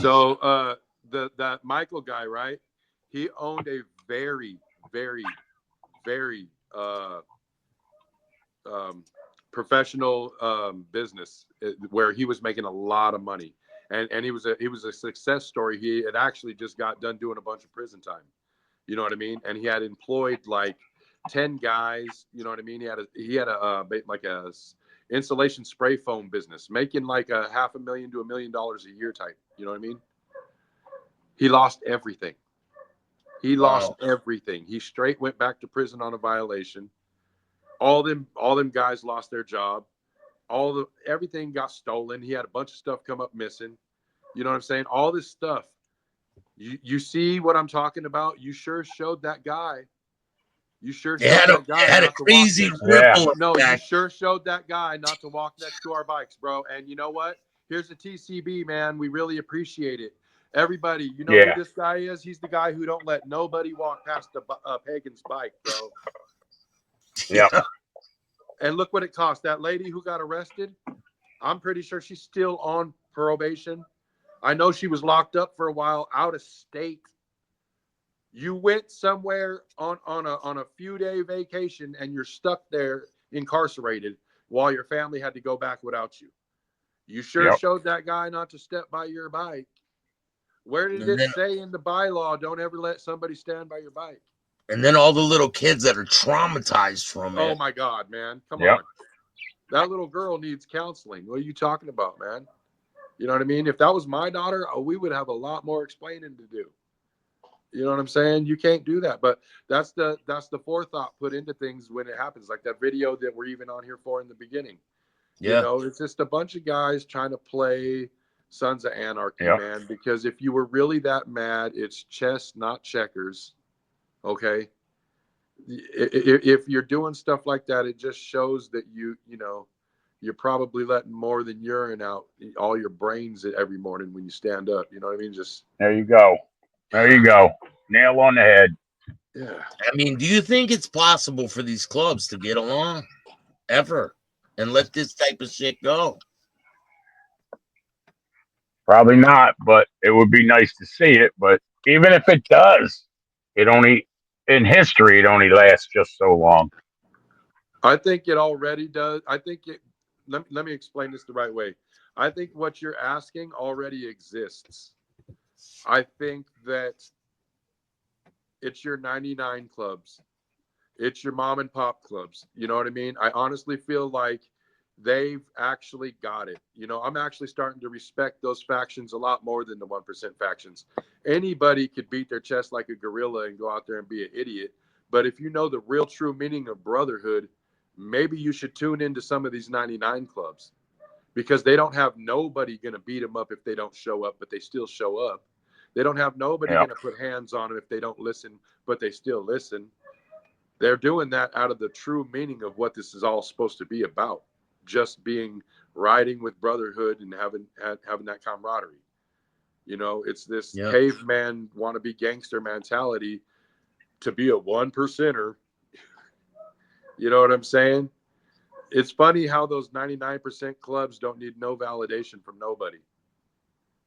So that Michael guy, right? He owned a very, very, very professional business where he was making a lot of money, and he was a success story. He had actually just got done doing a bunch of prison time. You know what I mean? And he had employed like 10 guys. You know what I mean? He had a like a insulation spray foam business, making like $500,000 to $1 million a year type. You know what I mean? He lost everything. He lost everything. He straight went back to prison on a violation. All them guys lost their job. Everything got stolen. He had a bunch of stuff come up missing. You know what I'm saying? All this stuff. You see what I'm talking about? You sure showed that guy. You sure showed that guy. Had a crazy ripple. No, you sure showed that guy not to walk next to our bikes, bro. And you know what? Here's a TCB, man. We really appreciate it. Everybody, you know who this guy is? He's the guy who don't let nobody walk past a Pagan's bike, bro. Yeah. And look what it cost. That lady who got arrested, I'm pretty sure she's still on probation. I know she was locked up for a while out of state. You went somewhere on a few day vacation and you're stuck there incarcerated while your family had to go back without you. You sure showed that guy not to step by your bike. Where did it say in the bylaw, don't ever let somebody stand by your bike? And then all the little kids that are traumatized from it. Oh my God, man. Come on. That little girl needs counseling. What are you talking about, man? You know what I mean? If that was my daughter, we would have a lot more explaining to do. You know what I'm saying? You can't do that. But that's the forethought put into things when it happens. Like that video that we're even on here for in the beginning. Yeah. You know, it's just a bunch of guys trying to play Sons of Anarchy, man. Because if you were really that mad, it's chess, not checkers. Okay? If you're doing stuff like that, it just shows that you know, you're probably letting more than urine out all your brains every morning when you stand up. You know what I mean? Just there you go. There you go. Nail on the head. Yeah. I mean, do you think it's possible for these clubs to get along ever and let this type of shit go? Probably not, but it would be nice to see it. But even if it does, in history, it only lasts just so long. I think it already does. Let me explain this the right way. I think what you're asking already exists. I think that it's your 99 clubs. It's your mom and pop clubs. You know what I mean? I honestly feel like they've actually got it. You know, I'm actually starting to respect those factions a lot more than the 1% factions. Anybody could beat their chest like a gorilla and go out there and be an idiot. But if you know the real true meaning of brotherhood, maybe you should tune into some of these 99 clubs, because they don't have nobody going to beat them up if they don't show up, but they still show up. They don't have nobody going to put hands on them if they don't listen, but they still listen. They're doing that out of the true meaning of what this is all supposed to be about. Just riding with brotherhood and having that camaraderie. You know, it's this caveman wannabe gangster mentality to be a 1%er. You know what I'm saying? It's funny how those 99% clubs don't need no validation from nobody.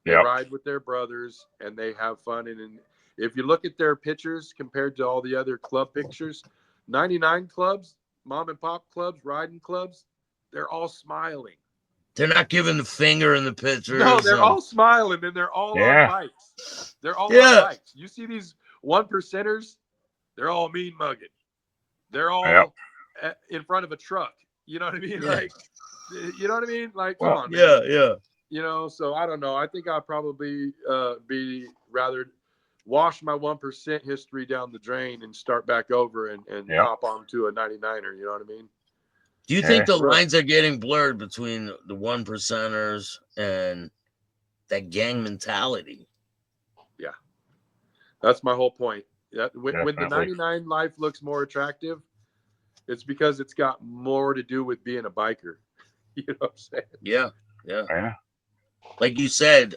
They ride with their brothers and they have fun. And if you look at their pictures compared to all the other club pictures, 99 clubs, mom and pop clubs, riding clubs, they're all smiling. They're not giving the finger in the pictures. No, they're all smiling and they're all on bikes. They're all on bikes. You see these 1%ers, they're all mean mugging. They're all in front of a truck. You know what I mean? Like, you know what I mean? Like, come on, man. Yeah. You know, so I don't know. I think I'll probably be rather wash my 1% history down the drain and start back over and hop onto a 99er. You know what I mean? Do you think the lines are getting blurred between the 1%ers and that gang mentality. Yeah, that's my whole point. That when the Definitely. 99 life looks more attractive, it's because it's got more to do with being a biker. You know what I'm saying? Yeah, yeah. Yeah. Like you said,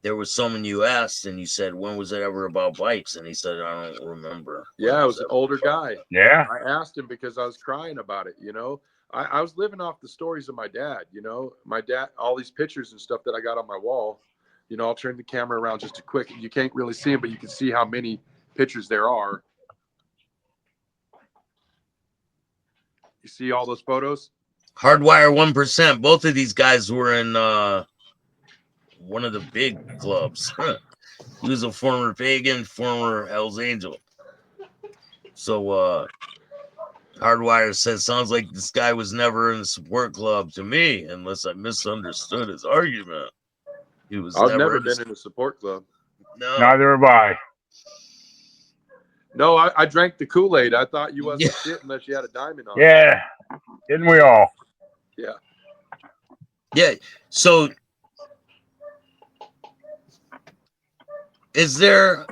there was someone you asked, and you said, "When was it ever about bikes?" And he said, "I don't remember." Yeah, it was an older guy. Yeah. I asked him because I was crying about it. You know, I was living off the stories of my dad. You know, my dad, all these pictures and stuff that I got on my wall. You know, I'll turn the camera around just a quick. You can't really see them, but you can see how many pictures there are. You see all those photos? Hardwire 1%. Both of these guys were in one of the big clubs. He was a former Pagan, former Hell's Angel. So Hardwire says, sounds like this guy was never in a support club to me, unless I misunderstood his argument. He was I've never never been in a support club. No. Neither have I. No, I drank the Kool-Aid. I thought you wasn't shit unless you had a diamond on. Yeah. Didn't we all? Yeah. Yeah. So is there,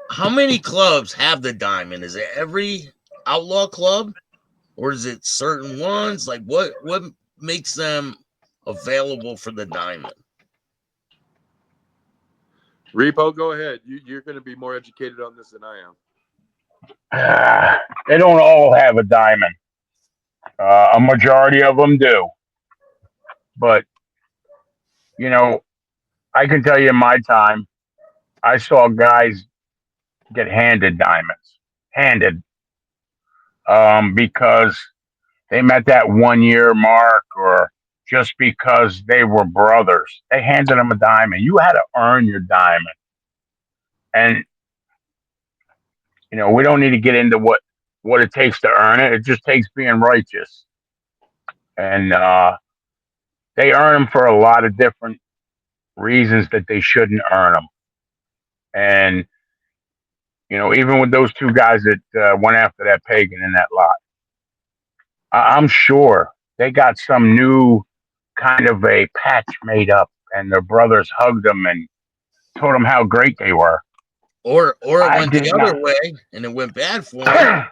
how many clubs have the diamond? Is it every outlaw club, or is it certain ones? Like what makes them available for the diamond? Repo, go ahead. You're going to be more educated on this than I am. They don't all have a diamond. A majority of them do. But, you know, I can tell you in my time, I saw guys get handed diamonds. Handed. Because they met that 1 year mark or just because they were brothers. They handed them a diamond. You had to earn your diamond. And, you know, we don't need to get into what it takes to earn it. It just takes being righteous. And they earn them for a lot of different reasons that they shouldn't earn them. And, you know, even with those two guys that went after that pagan in that lot, I'm sure they got some new kind of a patch made up, and their brothers hugged them and told them how great they were. Or it I went did the not. other way and it went bad for them, I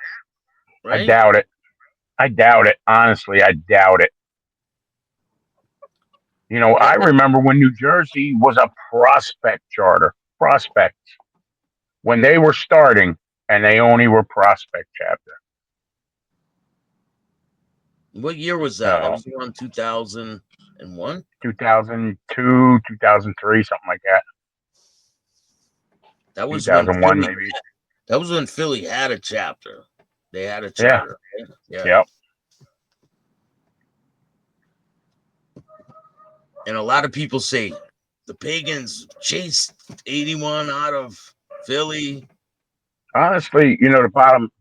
right? doubt it. I doubt it. Honestly, I doubt it. You know, Yeah, I remember when New Jersey was a prospect charter, prospect, when they were starting, and they only were prospect chapter. what year was that? That was around 2001. 2002, 2003, something like that. That was when 2001, Philly. maybe. That was when Philly had a chapter. They had a Yeah. charter. Right? Yeah. Yep. And a lot of people say the pagans chased 81 out of Philly. Honestly, you know, the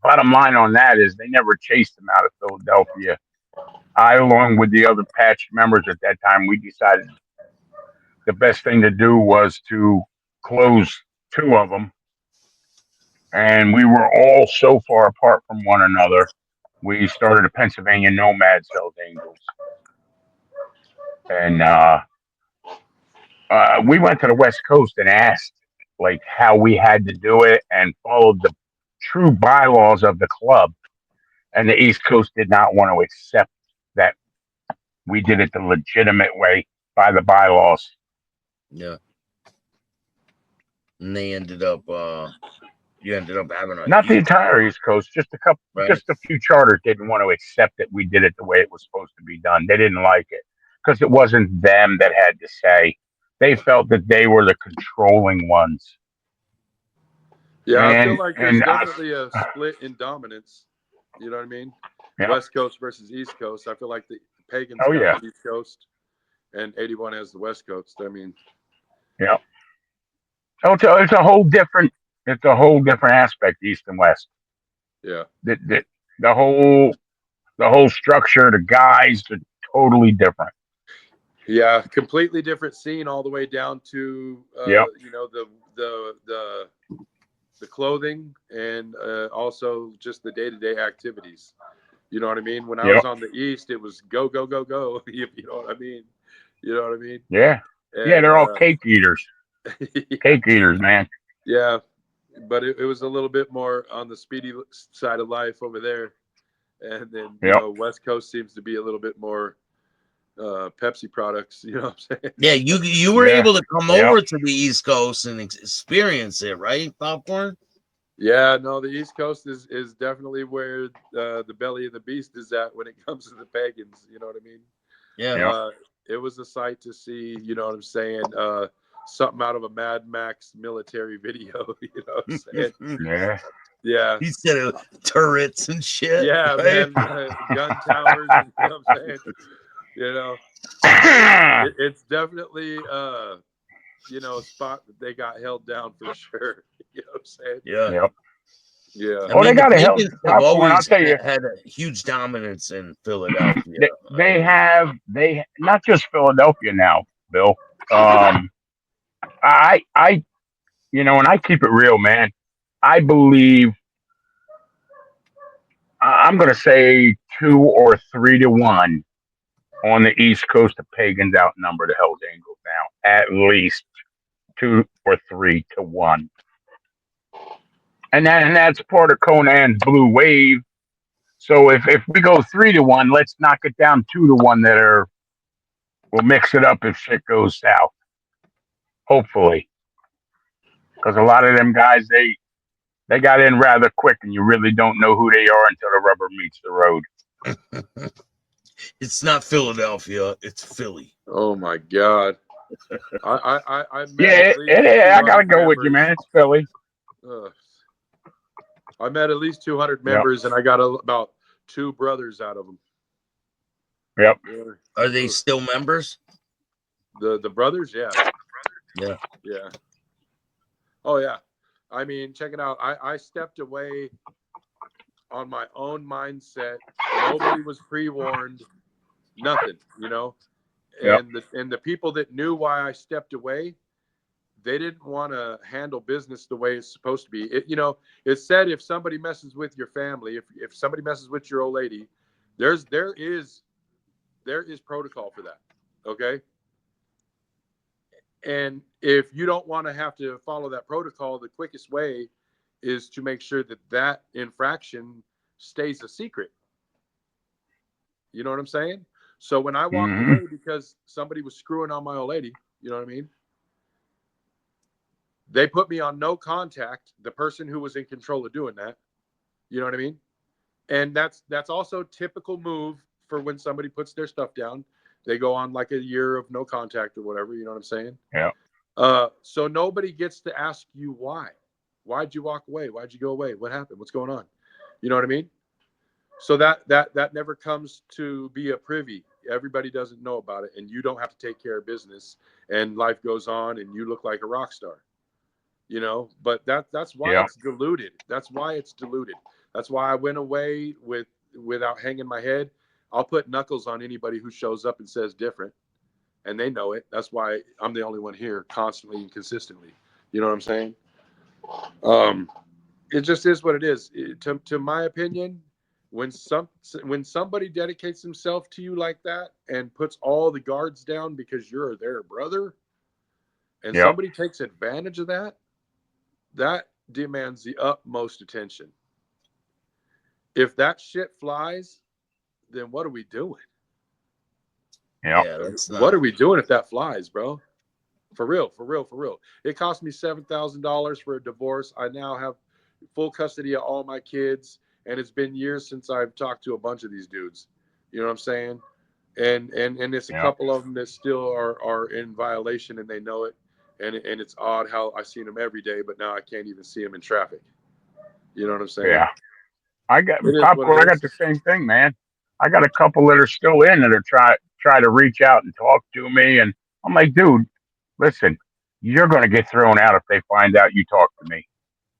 bottom line on that is they never chased them out of Philadelphia. I, along with the other patch members at that time, we decided the best thing to do was to close two of them, and we were all so far apart from one another. We started a Pennsylvania Nomads, Hells Angels, and we went to the West Coast and asked like how we had to do it and followed the true bylaws of the club. And the East Coast did not want to accept that we did it the legitimate way by the bylaws. Yeah. And they ended up you ended up having a Not the huge, entire East Coast, just a couple, right? just a few charters didn't want to accept that we did it the way it was supposed to be done. They didn't like it because it wasn't them that had to say. They felt that they were the controlling ones. Yeah, I feel And like there's and definitely a split in dominance. You know what I mean? yeah. West Coast versus East Coast. I feel like the Pagans Oh got yeah, the East Coast and 81 has the West Coast. I mean, yeah. So it's a whole different aspect, East and West. yeah. The, the whole the whole structure, the guys are totally different. Yeah, completely different scene all the way down to Yep. you know, the clothing and also just the day-to-day activities. You know what I mean? When I was Yep. on the East, it was go, go, go, go. You know what I mean? You know what I mean? Yeah. Yeah, And they're all cake eaters. Cake eaters, man. yeah, but it was a little bit more on the speedy side of life over there. And then, you know, West Coast seems to be a little bit more Pepsi products, you know what I'm saying? Yeah, you were able to come over to the East Coast and experience it, right, Popcorn? Yeah, no, the East Coast is definitely where the belly of the beast is at when it comes to the pagans, you know what I mean? Yeah. It was a sight to see, you know what I'm saying? Something out of a Mad Max military video, you know what I'm saying? Yeah. Yeah. He said turrets and shit. Yeah, right? man. Gun towers, you know what I'm saying? You know, it's definitely you know, a spot that they got held down for sure. You know what I'm saying? Yeah. Yep. Yeah. I mean, they got the to help. Pagans have Popcorn, I'll always tell you. had a huge dominance in Philadelphia. They not just Philadelphia now, Bill. I you know, and I keep it real, man. I believe I'm going to say 2 or 3 to 1 on the East Coast of pagans outnumber the Hell's Angels now. At least 2 or 3 to 1. And that's part of Conan's blue wave. So if we go 3 to 1, let's knock it down 2 to 1 we'll mix it up if shit goes south. Hopefully. Because a lot of them guys, they got in rather quick, and you really don't know who they are until the rubber meets the road. It's not Philadelphia, it's Philly. Oh my God. I met Yeah, it is. I gotta go with you, man. It's Philly. I met at least 200 members, and I got about 2 brothers out of them. Yep. Are they still members? The brothers, yeah. Yeah. Yeah. Oh yeah. I mean, check it out. I stepped away on my own mindset. Nobody was pre-warned. Nothing, you know. And the people that knew why I stepped away, they didn't want to handle business the way it's supposed to be. You know, it's said if somebody messes with your family, if somebody messes with your old lady, there is protocol for that. Okay. And if you don't want to have to follow that protocol, the quickest way is to make sure that infraction stays a secret. You know what I'm saying? So when I walked away because somebody was screwing on my old lady, you know what I mean? They put me on no contact, the person who was in control of doing that. You know what I mean? And that's also typical move for when somebody puts their stuff down. They go on like a year of no contact or whatever, you know what I'm saying? Yeah. So nobody gets to ask you why. Why'd you walk away? Why'd you go away? What happened? What's going on? You know what I mean? So that never comes to be a privy. Everybody doesn't know about it, and you don't have to take care of business, and life goes on, and you look like a rock star. You know, but that's why it's diluted. That's why it's diluted. That's why I went away without hanging my head. I'll put knuckles on anybody who shows up and says different, and they know it. That's why I'm the only one here constantly and consistently. You know what I'm saying? It just is what it is. To my opinion, when somebody dedicates himself to you like that and puts all the guards down because you're their brother, and somebody takes advantage of that, that demands the utmost attention. If that shit flies, then what are we doing? Yeah, what are we doing if that flies, bro? For real. It cost me $7,000 for a divorce. I now have full custody of all my kids, and it's been years since I've talked to a bunch of these dudes. You know what I'm saying? And it's a couple of them that still are in violation, and they know it. And it's odd how I see them every day, but now I can't even see them in traffic. You know what I'm saying? Yeah. I got Popcorn. I got the same thing, man. I got a couple that are still in that are try to reach out and talk to me, and I'm like, dude, listen, you're gonna get thrown out if they find out you talk to me.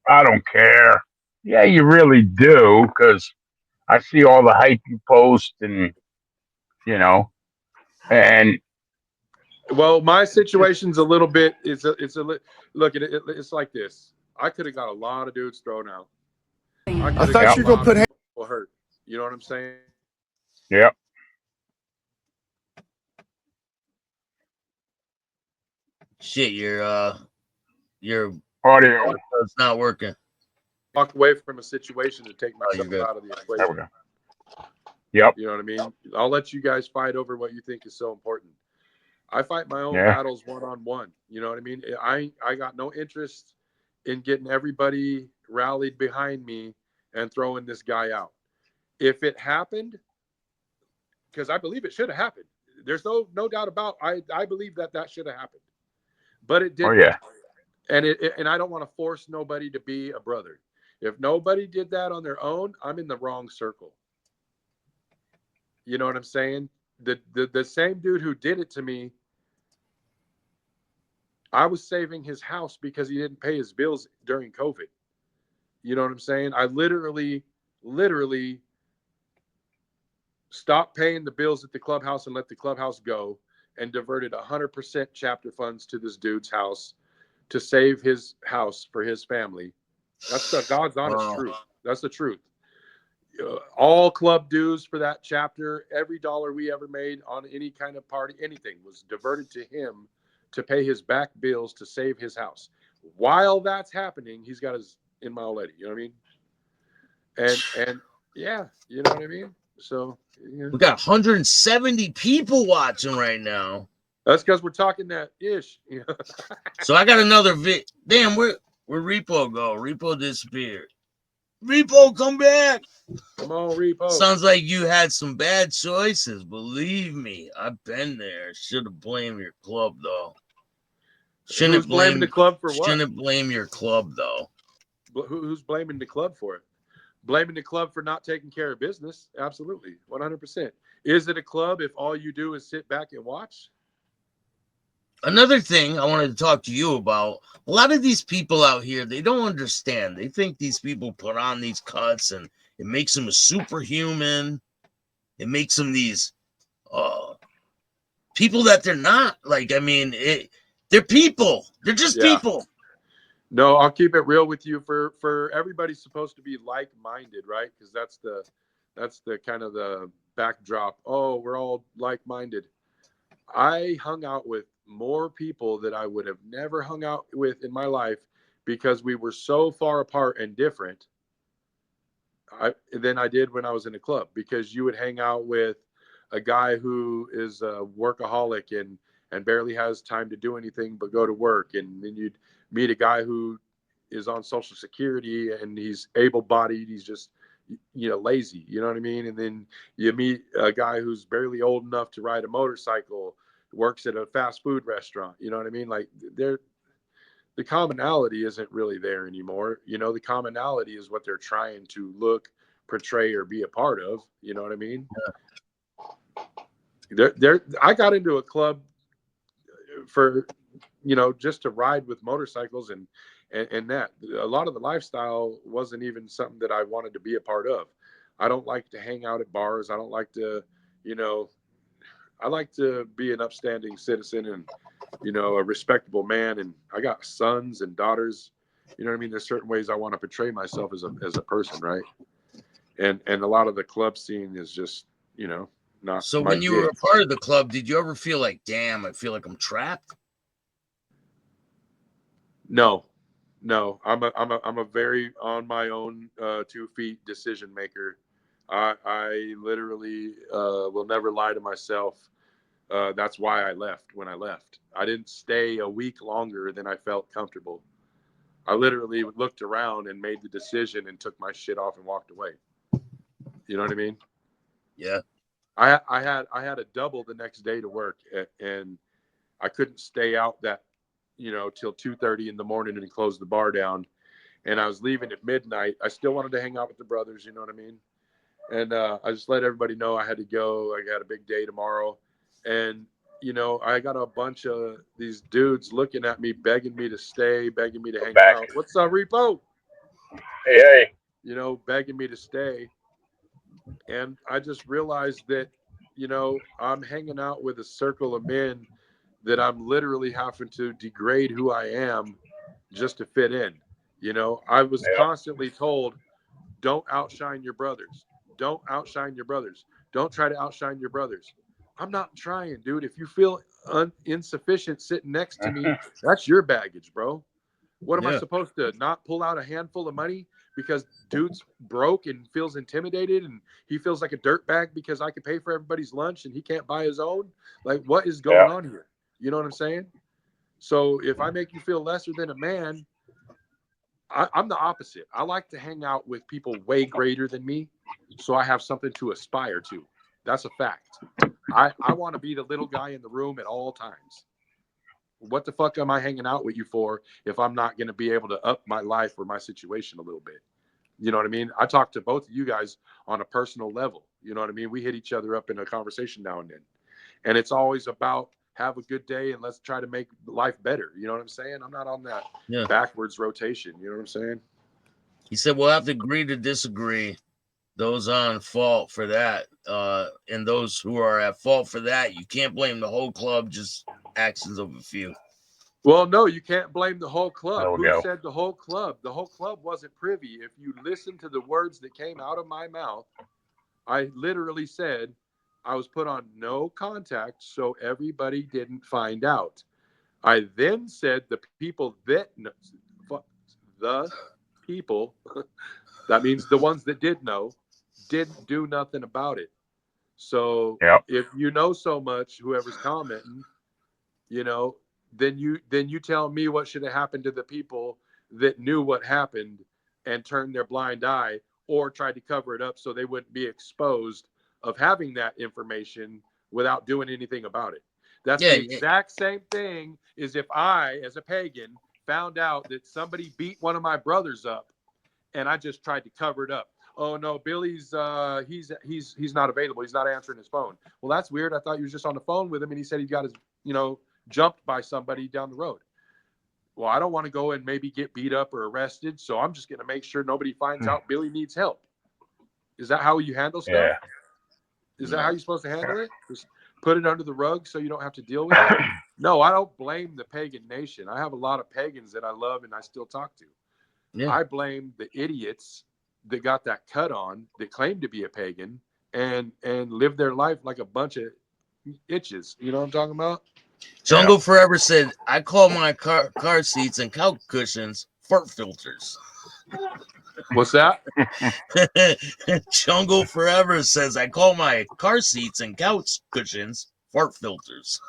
I don't care. Yeah, you really do, because I see all the hype you post, and you know, and well, my situation's a little bit. Look. It's like this. I could have got a lot of dudes thrown out. I thought you were gonna put people hurt. You know what I'm saying? Yep. Shit, your Audio. it's not working. Walk away from a situation to take Oh, you're myself good. out of the There equation. we go. Yep. You know what I mean? I'll let you guys fight over what you think is so important. I fight my own Yeah. battles one-on-one. You know what I mean? I got no interest in getting everybody rallied behind me and throwing this guy out. If it happened, because I believe it should have happened. There's no doubt about I believe that should have happened. But it Oh didn't. yeah. And I don't want to force nobody to be a brother. If nobody did that on their own, I'm in the wrong circle. You know what I'm saying? The same dude who did it to me, I was saving his house because he didn't pay his bills during COVID. You know what I'm saying? I literally stopped paying the bills at the clubhouse and let the clubhouse go and diverted 100% chapter funds to this dude's house to save his house for his family. That's the God's honest truth. That's the truth. All club dues for that chapter, every dollar we ever made on any kind of party, anything was diverted to him to pay his back bills to save his house. While that's happening, he's got his in my old lady. You know what I mean? And yeah, you know what I mean? So yeah. We got 170 people watching right now. That's because we're talking that ish. You know? So I got another Damn, where Repo go? Repo disappeared. Repo, come back. Come on, Repo. Sounds like you had some bad choices. Believe me, I've been there. Should have blamed your club though. Who's blaming the club for what? Shouldn't blame your club though. Who's blaming the club for it? Blaming the club for not taking care of business? Absolutely, 100%. Is it a club if all you do is sit back and watch? Another thing I wanted to talk to you about, a lot of these people out here, they don't understand. They think these people put on these cuts and it makes them a superhuman. It makes them these people that they're not. Like, I mean, they're people. They're just people. No, I'll keep it real with you. For everybody's supposed to be like-minded, right? Because that's the kind of the backdrop. Oh, we're all like-minded. I hung out with more people that I would have never hung out with in my life because we were so far apart and different than I did when I was in a club. Because you would hang out with a guy who is a workaholic and barely has time to do anything but go to work, and then you'd meet a guy who is on Social Security and he's able-bodied. He's just lazy. You know what I mean? And then you meet a guy who's barely old enough to ride a motorcycle, works at a fast food restaurant. You know what I mean? Like the commonality isn't really there anymore. The commonality is what they're trying to look, portray, or be a part of. You know what I mean? I got into a club for, just to ride with motorcycles and that a lot of the lifestyle wasn't even something that I wanted to be a part of. I don't like to hang out at bars. I don't like to, I like to be an upstanding citizen and, a respectable man. And I got sons and daughters. You know what I mean? There's certain ways I want to portray myself as a person, right? And a lot of the club scene is just, not. So when you were a part of the club, did you ever feel like, damn, I feel like I'm trapped? No. I'm a very on my own 2 feet decision maker. I literally will never lie to myself. That's why I left when I left. I didn't stay a week longer than I felt comfortable. I literally looked around and made the decision and took my shit off and walked away. You know what I mean? Yeah. I had a double the next day to work, and I couldn't stay out that, till 2:30 in the morning and close the bar down. And I was leaving at midnight. I still wanted to hang out with the brothers. You know what I mean? And I just let everybody know I had to go. I got a big day tomorrow. And, I got a bunch of these dudes looking at me, begging me to stay, begging me to hang out. What's up, Repo? Hey. Begging me to stay. And I just realized that, I'm hanging out with a circle of men that I'm literally having to degrade who I am just to fit in. I was constantly told, don't outshine your brothers. Don't outshine your brothers. Don't try to outshine your brothers. I'm not trying, dude. If you feel insufficient sitting next to me, that's your baggage, bro. What am I Yeah. supposed to not pull out a handful of money because dude's broke and feels intimidated and he feels like a dirtbag because I can pay for everybody's lunch and he can't buy his own? Like, what is going on here? You know what I'm saying? So if I make you feel lesser than a man, I'm the opposite. I like to hang out with people way greater than me, so I have something to aspire to. That's a fact. I want to be the little guy in the room at all times. What the fuck am I hanging out with you for if I'm not going to be able to up my life or my situation a little bit? You know what I mean? I talk to both of you guys on a personal level. You know what I mean? We hit each other up in a conversation now and then. And it's always about have a good day and let's try to make life better. You know what I'm saying? I'm not on that backwards rotation. You know what I'm saying? He said we'll have to agree to disagree. Those on fault for that, and those who are at fault for that, you can't blame the whole club, just actions of a few. Well, no, you can't blame the whole club. There we Who go. said the whole club? The whole club wasn't privy. If you listen to the words that came out of my mouth, I literally said I was put on no contact, so everybody didn't find out. I then said the people that the people, that means the ones that did know, didn't do nothing about it. So if you know so much, whoever's commenting, you know, then you tell me what should have happened to the people that knew what happened and turned their blind eye or tried to cover it up so they wouldn't be exposed of having that information without doing anything about it. That's the exact same thing as if I, as a pagan, found out that somebody beat one of my brothers up and I just tried to cover it up. Oh no, Billy's he's not available. He's not answering his phone. Well, that's weird. I thought you was just on the phone with him and he said he got his, jumped by somebody down the road. Well, I don't want to go and maybe get beat up or arrested, so I'm just going to make sure nobody finds out Billy needs help. Is that how you handle stuff? Yeah. Is that how you're supposed to handle it? Just put it under the rug so you don't have to deal with it? No, I don't blame the pagan nation. I have a lot of pagans that I love and I still talk to. Yeah. I blame the idiots that got that cut on, that claim to be a pagan and live their life like a bunch of itches. You know what I'm talking about? Jungle Forever said, I call my car seats and couch cushions fart filters. What's that? Jungle Forever says, I call my car seats and couch cushions fart filters.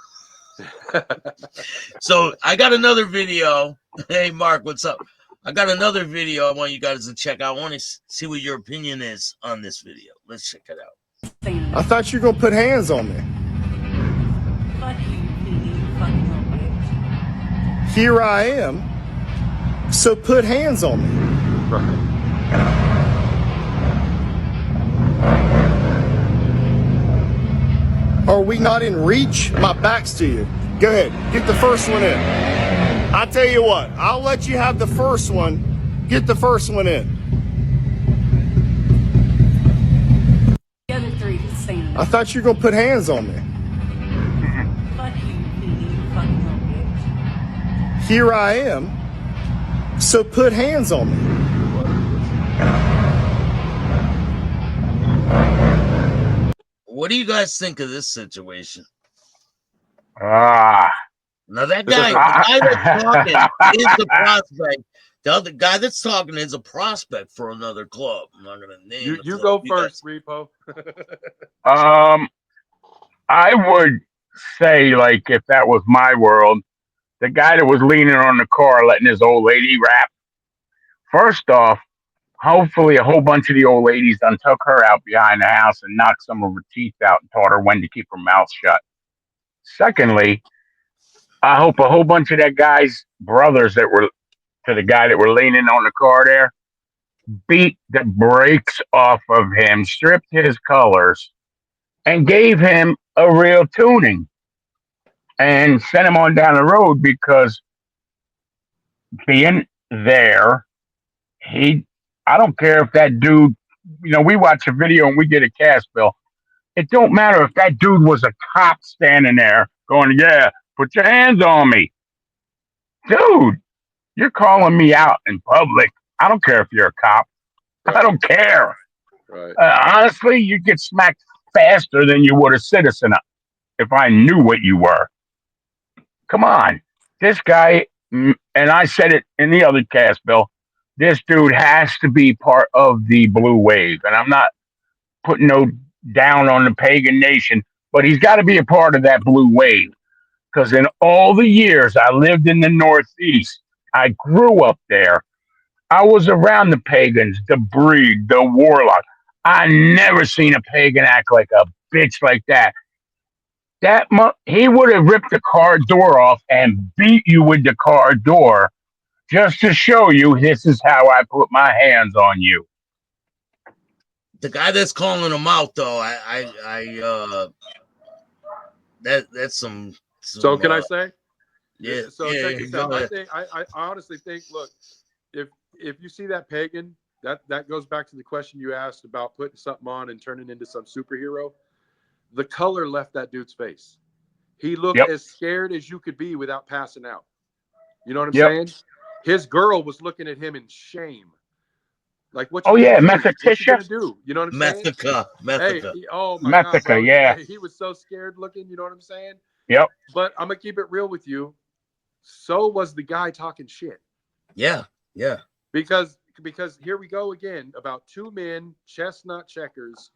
So I got another video. Hey, Mark, what's up? I got another video I want you guys to check out. I want to see what your opinion is on this video. Let's check it out. I thought you were going to put hands on me. Fuck you fucking little bitch. Here I am. So put hands on me. Right. Are we not in reach? My back's to you. Go ahead. Get the first one in. I tell you what, I'll let you have the first one. Get the first one in. The other three just standing. I thought you were going to put hands on me. Fuck you fucking little bitch. Here I am. So put hands on me. What do you guys think of this situation? Now that guy, the guy that's talking is the prospect. The other guy that's talking is a prospect for another club. I'm not gonna name. You go first, Repo. I would say, like, if that was my world, the guy that was leaning on the car letting his old lady rap. First off, hopefully a whole bunch of the old ladies done took her out behind the house and knocked some of her teeth out and taught her when to keep her mouth shut. Secondly, I hope a whole bunch of that guy's brothers that were to the guy that were leaning on the car there beat the brakes off of him, stripped his colors, and gave him a real tuning and sent him on down the road, because being there, I don't care if that dude, we watch a video and we get a cash bill. It don't matter if that dude was a cop standing there going, yeah, put your hands on me. Dude, you're calling me out in public. I don't care if you're a cop. Right. I don't care. Right. Honestly, you get smacked faster than you would a citizen if I knew what you were. Come on, this guy, and I said it in the other cast, Bill. This dude has to be part of the blue wave, and I'm not putting no down on the pagan nation, but he's got to be a part of that blue wave. Because in all the years I lived in the Northeast, I grew up there. I was around the pagans, the breed, the warlock. I never seen a pagan act like a bitch like that. He would have ripped the car door off and beat you with the car door just to show you this is how I put my hands on you. The guy that's calling him out, though, that's some. So can I say? Yeah. So yeah, check this go out. ahead. I honestly think, look, if you see that pagan, that goes back to the question you asked about putting something on and turning into some superhero. The color left that dude's face. He looked as scared as you could be without passing out. You know what I'm saying? His girl was looking at him in shame. Like, what you gonna do? What you gonna do? You know what I'm saying? Hey, oh my God, bro. He was so scared looking, you know what I'm saying? Yep. But I'm gonna keep it real with you. So was the guy talking shit. Yeah. Because here we go again about two men, chestnut checkers.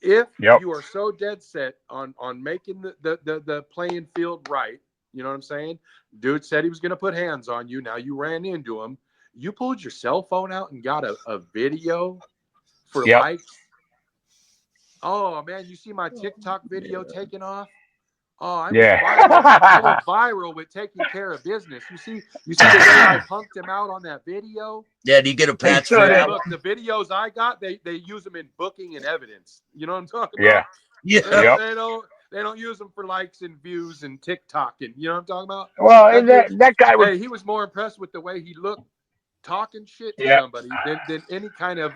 If you are so dead set on making the playing field right, you know what I'm saying? Dude said he was gonna put hands on you. Now you ran into him. You pulled your cell phone out and got a video for likes. Oh man, you see my TikTok video taking off? Oh, I went viral with taking care of business. You see the way I punked him out on that video? Yeah, do you get a patch for that? Look, the videos I got, they use them in booking and evidence. You know what I'm talking about? Yeah. They don't use them for likes and views and TikTok and you know what I'm talking about? Well, that guy was. Hey, he was more impressed with the way he looked talking shit to somebody than any kind of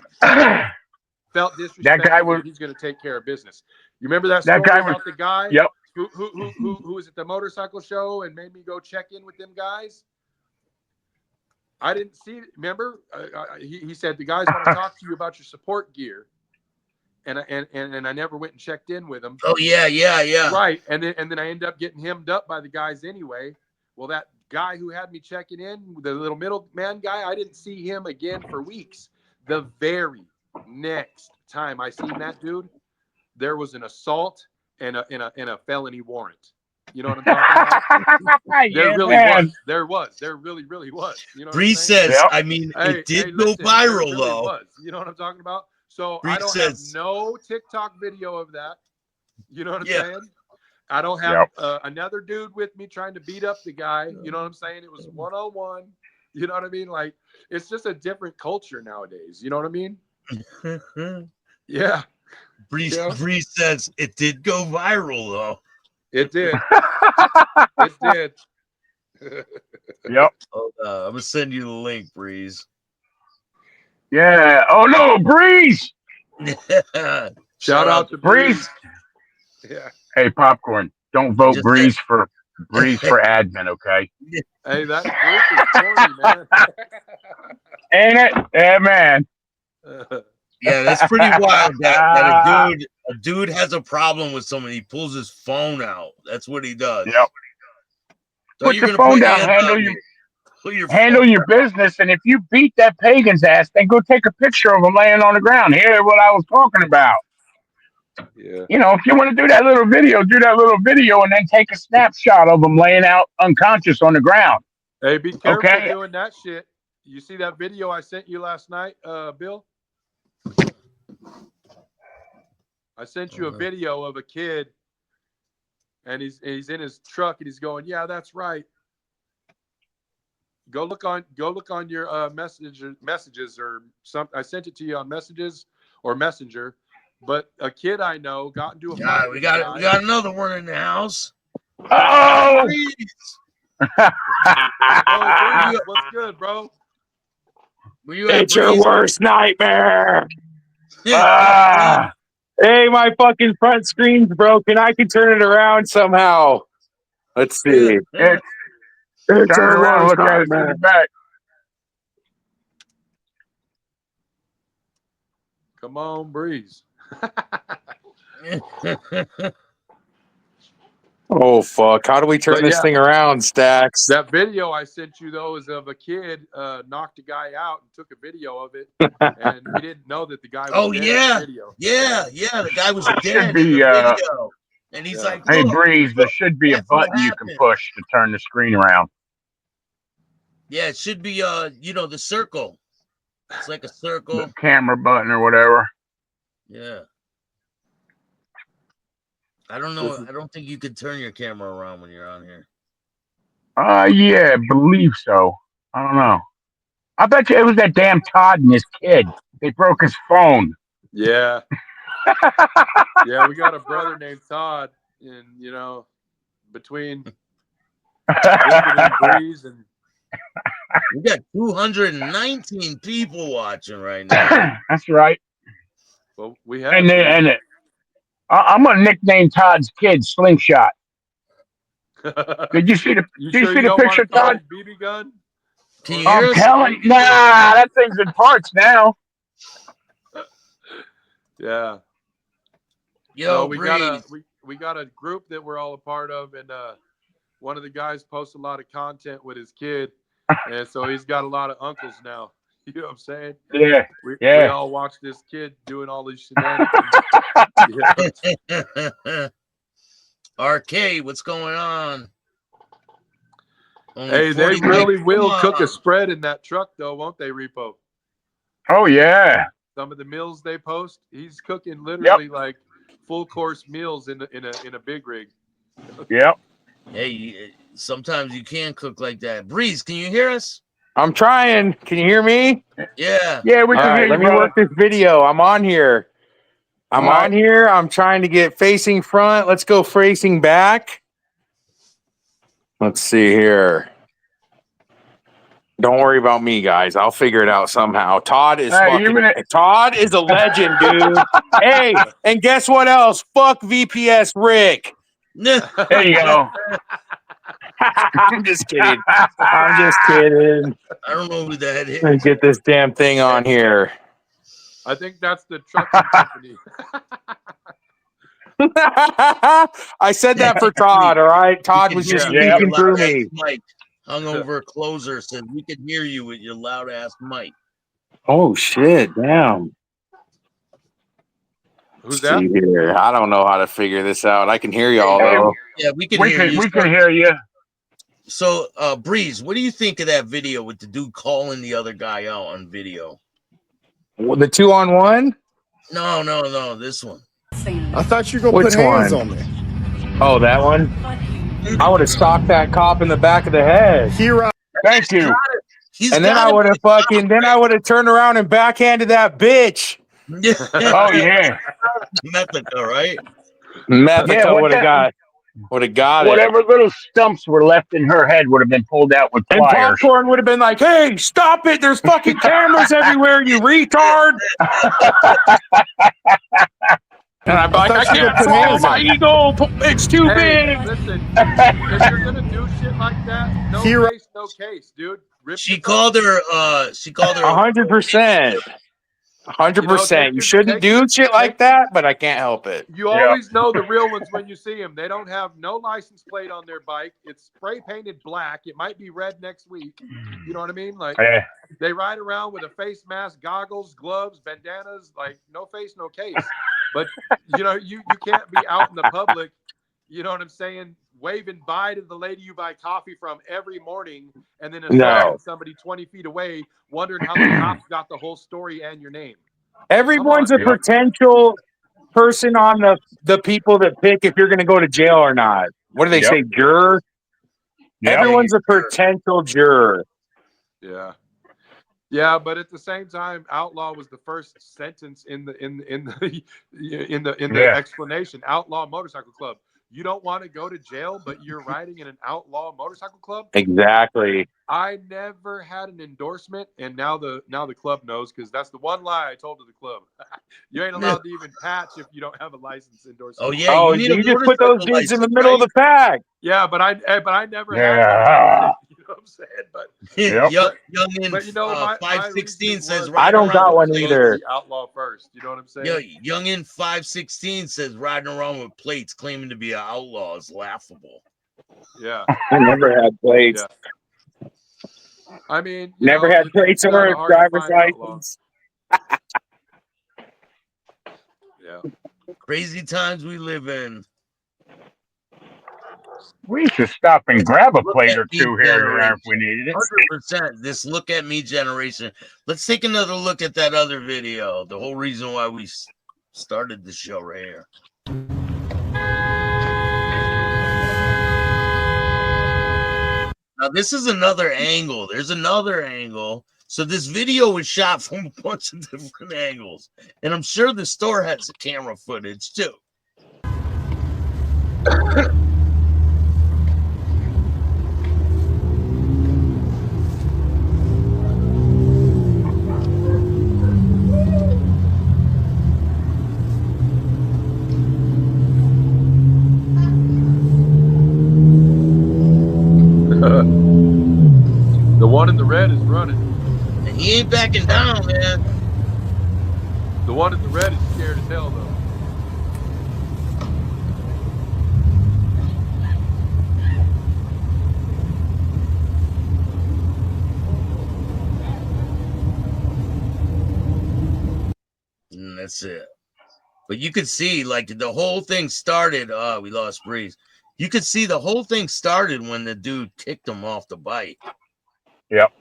felt disrespect. That guy was. He's going to take care of business. You remember that story about the guy? Yep. Who was at the motorcycle show and made me go check in with them guys? I didn't see it. Remember, he said the guys want to talk to you about your support gear, and I never went and checked in with him. Oh yeah. Right, and then I ended up getting hemmed up by the guys anyway. Well, that guy who had me checking in, the little middleman guy, I didn't see him again for weeks. The very next time I seen that dude, there was an assault and a felony warrant. You know what I'm talking about? There really was. You know Bree says, I mean, it did go viral though. Was. You know what I'm talking about? So I don't have no TikTok video of that. You know what I'm saying? I don't have another dude with me trying to beat up the guy. You know what I'm saying? It was one-on-one. You know what I mean? Like, it's just a different culture nowadays. You know what I mean? Yeah. Bree says it did go viral though. It did. It did. Yep. I'm gonna send you the link, Breeze. Yeah. Oh no, Breeze. Shout out to Breeze. Yeah. Hey, Popcorn. Don't vote Breeze for admin, okay? Hey, that group is corny, man. Ain't it? Yeah, man. Yeah, that's pretty wild. That a dude has a problem with someone. He pulls his phone out. That's what he does. Yep. Put your phone down. Handle your business. And if you beat that pagan's ass, then go take a picture of him laying on the ground. Here's what I was talking about. Yeah. You know, if you want to do that little video, do that little video and then take a snapshot of him laying out unconscious on the ground. Hey, be careful doing that shit. You see that video I sent you last night, Bill? I sent you a video of a kid, and he's in his truck, and he's going, "Yeah, that's right." Go look on your messages or something. I sent it to you on messages or Messenger. But a kid I know got into a fight. We got another one in the house. Oh, what's good, bro? It's your worst nightmare. Hey, my fucking front screen's broken. I can turn it around somehow. Let's see. It's turn around, look at it in the back. Come on, Breeze. Oh fuck! How do we turn But this yeah. thing around, Staxx? That video I sent you though is of a kid knocked a guy out and took a video of it, and he didn't know that the guy was Oh dead yeah, in the video. yeah. The guy was There should dead in be, the video, and he's Yeah. like, hey, "Look, Breeze, there look, should be a that's what button you can happened." push to turn the screen around. Yeah, it should be the circle. It's like a circle. The camera button or whatever. Yeah. I don't know. I don't think you can turn your camera around when you're on here. Yeah, I believe so. I don't know. I bet you it was that damn Todd and his kid. They broke his phone. Yeah. Yeah, we got a brother named Todd, and between Wicked and Breeze, and We got 219 people watching right now. That's right. well, we have. I'm gonna nickname Todd's kid Slingshot. Did you see the? You Did you sure see you the don't picture, want to call Todd? it BB gun? Can you hear I'm us? telling. Nah, that thing's in parts now. Yeah. Yo, we got a group that we're all a part of, and one of the guys posts a lot of content with his kid, and so he's got a lot of uncles now. You know what I'm saying? Yeah. We all watch this kid doing all these shenanigans. Yeah. RK, what's going on? Only Hey, they 40 really likes. will Come cook on. a spread in that truck, though, won't they, Repo? Oh yeah. Some of the meals they post, he's cooking literally like full course meals in a big rig. Yep. Hey, sometimes you can cook like that. Breeze, can you hear us? I'm trying. Can you hear me? Yeah. Yeah, we All can hear right, you, let me brother. work this video. I'm on here. I'm All right. on here. I'm trying to get facing front. Let's go facing back. Let's see here. Don't worry about me, guys. I'll figure it out somehow. Todd is Todd is a legend, dude. Hey, and guess what else? Fuck VPS Rick. There you go. I'm just kidding. I'm just kidding. I don't know who that is. Let me get this damn thing on here. I think that's the trucking company. I said that for Todd, all right? Todd was just Yeah. speaking through me. Mike hung over a closer, said we can hear you with your loud ass mic. Oh shit, damn. Who's Let's see here. I don't know how to figure this out. I can hear y'all though. Yeah, we can hear you. We can hear you. So, Breeze, what do you think of that video with the dude calling the other guy out on video? Well, the 2-on-1? No, this one. I thought you were going to put hands on me. Oh, that one? I would have socked that cop in the back of the head. Here Thank you. And then I would have turned around and backhanded that bitch. Oh yeah. Methica, right? Methica would have got it. Whatever little stumps were left in her head would have been pulled out with And pliers. Popcorn would have been like, "Hey, stop it! There's fucking cameras everywhere, you retard!" And I'm like, "I can't swallow my ego. It's too big." Listen, if you're gonna do shit like that, no face, no case, dude. She called her 100%. 100%. You shouldn't do shit like that, but I can't help it. You always know the real ones when you see them. They don't have no license plate on their bike. It's spray painted black. It might be red next week. You know what I mean? Like they ride around with a face mask, goggles, gloves, bandanas, like no face, no case. But you can't be out in the public, you know what I'm saying, waving bye to the lady you buy coffee from every morning and then assaulting somebody 20 feet away, wondering how the cops got the whole story and your name. Everyone's a potential person on the people that pick if you're going to go to jail or not. What do they say, juror? Everyone's a potential juror. Yeah. Yeah, but at the same time, outlaw was the first sentence in the explanation. Outlaw Motorcycle Club. You don't want to go to jail, but you're riding in an outlaw motorcycle club? Exactly. I never had an endorsement, and now the club knows, because that's the one lie I told to the club. You ain't allowed to even patch if you don't have a license endorsement. Oh yeah, you just put those dudes in the middle of the pack. Yeah, but I never had one. You know what I'm saying? But Youngin, you know, my 516 says was I riding don't around got with one plates. either. the outlaw first. You know what I'm saying? Yo, Youngin 516 says riding around with plates claiming to be an outlaw is laughable. Yeah. I never had plates. Yeah. I mean, you Never know, had plates it's or kinda a hard to driver's find outlaws. license. Yeah. Crazy times we live in. We should stop and grab a Look plate at or me two here and there if we generation. needed it. 100%. This look at me generation. Let's take another look at that other video. The whole reason why we started the show right here. Now, this is another angle. There's another angle. So this video was shot from a bunch of different angles. And I'm sure the store has the camera footage too. The one in the red is running. And he ain't backing down, man. The one in the red is scared as hell, though. And that's it. But you could see, like, the whole thing started. Oh, we lost Breeze. You could see the whole thing started when the dude kicked him off the bike. Yep.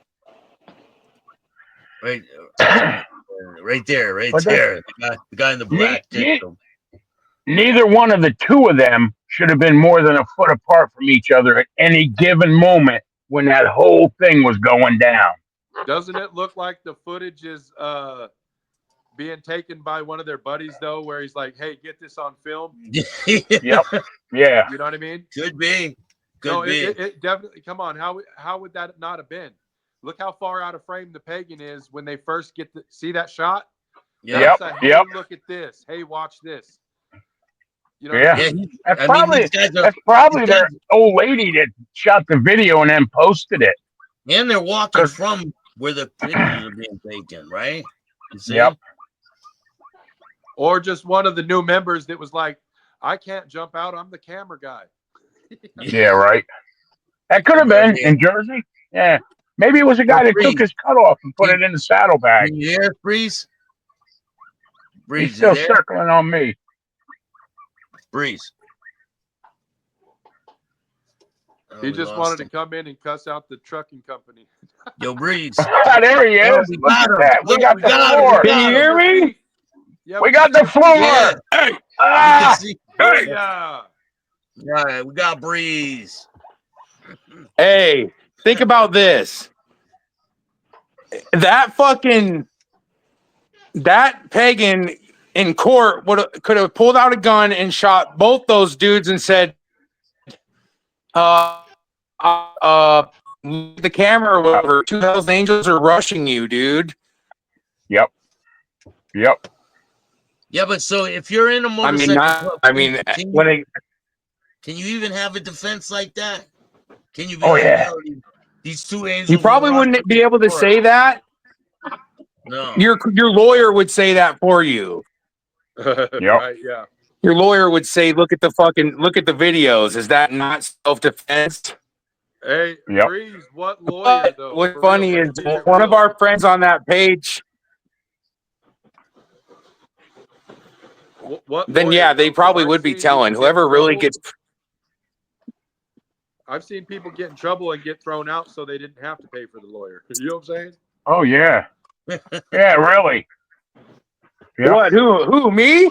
Right there. But The guy in the black kicked him. Neither one of the two of them should have been more than a foot apart from each other at any given moment when that whole thing was going down. Doesn't it look like the footage is being taken by one of their buddies, though, where he's like, hey, get this on film? Yep. Yeah. You know what I mean? Could be. It definitely. Come on. How would that not have been? Look how far out of frame the Pagan is when they first get to see that shot. Yep. Hey, look at this. Hey, watch this. You know, That's probably their old lady that shot the video and then posted it. And they're walking from where the pictures are being taken, right? You see? Yep. Or just one of the new members that was like, I can't jump out. I'm the camera guy. Yeah, right. That could have been in Jersey. Yeah. Maybe it was a guy that took his cut off and put it in the saddlebag. Can you hear Breeze? He's still circling on me. Breeze. He just wanted to come in and cuss out the trucking company. Yo, Breeze. There he is. We Look got at him. that. We got the floor. Can you hear me? Yeah, we got the floor. Yeah. Hey. Yeah. All right, we got Breeze. Hey, think about this. That Pagan in court could have pulled out a gun and shot both those dudes and said, the camera or whatever, 2 Hells Angels are rushing you, dude. Yep. Yeah, but so if you're in a motorcycle club, can you even have a defense like that? Can you be these 2 angels? You probably wouldn't be able to say that. No. Your lawyer would say that for you. Right, yeah. Your lawyer would say, look at the videos. Is that not self-defense? Hey, Breeze, what lawyer, though? What's funny is one of our friends on that page. Then yeah, they probably would be telling whoever really gets. I've seen people get in trouble and get thrown out so they didn't have to pay for the lawyer. You know what I'm saying? Oh yeah. Yeah, really. Yep. What? Who? Me?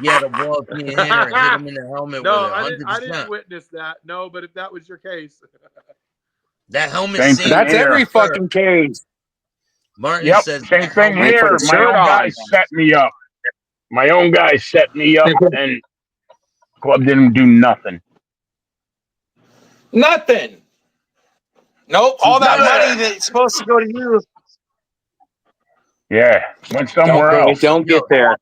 Yeah, the ball up in the hair and hit him in the helmet. No, with it, I didn't witness that. No, but if that was your case, that helmet. That's every fucking case. Martin says same thing here. My own guys set me up. My own guys set me up, and club didn't do nothing. Nothing. Nope. All that money that's supposed to go to you. Yeah, went somewhere else. Don't get there.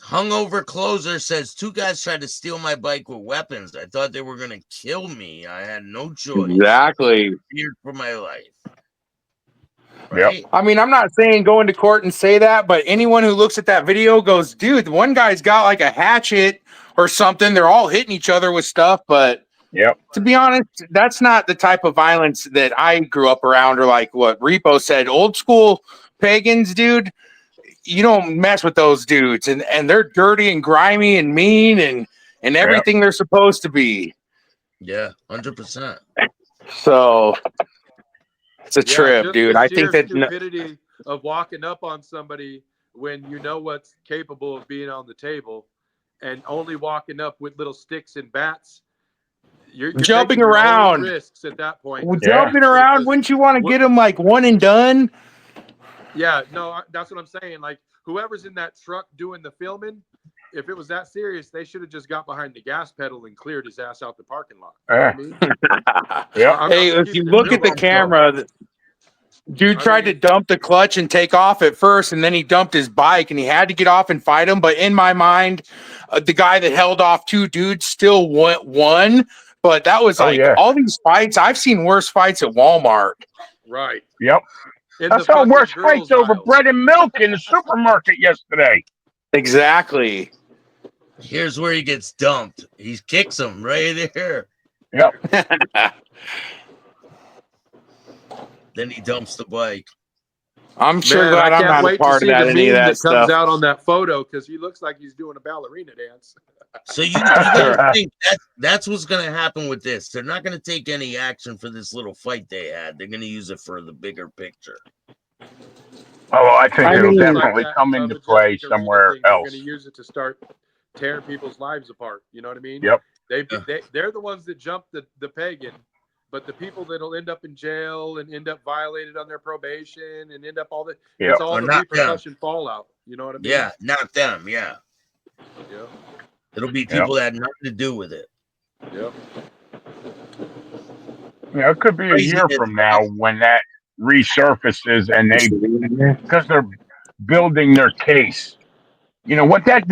Hungover Closer says 2 guys tried to steal my bike with weapons. I thought they were gonna kill me. I had no choice. Exactly. Feared for my life. Right? I mean, I'm not saying go into court and say that, but anyone who looks at that video goes, dude, one guy's got like a hatchet or something. They're all hitting each other with stuff. But to be honest, that's not the type of violence that I grew up around, or like what Repo said, old school pagans, dude. You don't mess with those dudes, and they're dirty and grimy and mean and everything they're supposed to be. Yeah, 100%. So it's a trip, just dude. the I sheer think that stupidity of walking up on somebody when you know what's capable of being on the table, and only walking up with little sticks and bats. You're jumping taking your own around, risks at that point. jumping around. Wouldn't you want to get them like one and done? Yeah, no, that's what I'm saying. Like whoever's in that truck doing the filming, if it was that serious, they should have just got behind the gas pedal and cleared his ass out the parking lot. You know what I mean? Hey, if you look at the camera, dude tried to dump the clutch and take off at first, and then he dumped his bike, and he had to get off and fight him. But in my mind, the guy that held off 2 dudes still won. But that was all these fights. I've seen worse fights at Walmart. Right. Yep. I saw worse fights over bread and milk in the supermarket yesterday. Exactly. Here's where he gets dumped. He kicks him right there. Yep. Then he dumps the bike. I'm sure glad I'm not a part of that. Any of that stuff comes out on that photo because he looks like he's doing a ballerina dance. So you gotta think that's what's gonna happen with this. They're not gonna take any action for this little fight they had. They're gonna use it for the bigger picture. Oh, I think it'll definitely come into play somewhere else. They're gonna use it to start tearing people's lives apart. You know what I mean? Yep. They're the ones that jumped the pagan, but the people that'll end up in jail and end up violated on their probation and end up all the it's all the repercussion fallout. You know what I mean? Yeah, not them. Yeah. Yeah. It'll be people that had nothing to do with it. Yep. Yeah, it could be a year from now when that resurfaces and because they're building their case. You know what that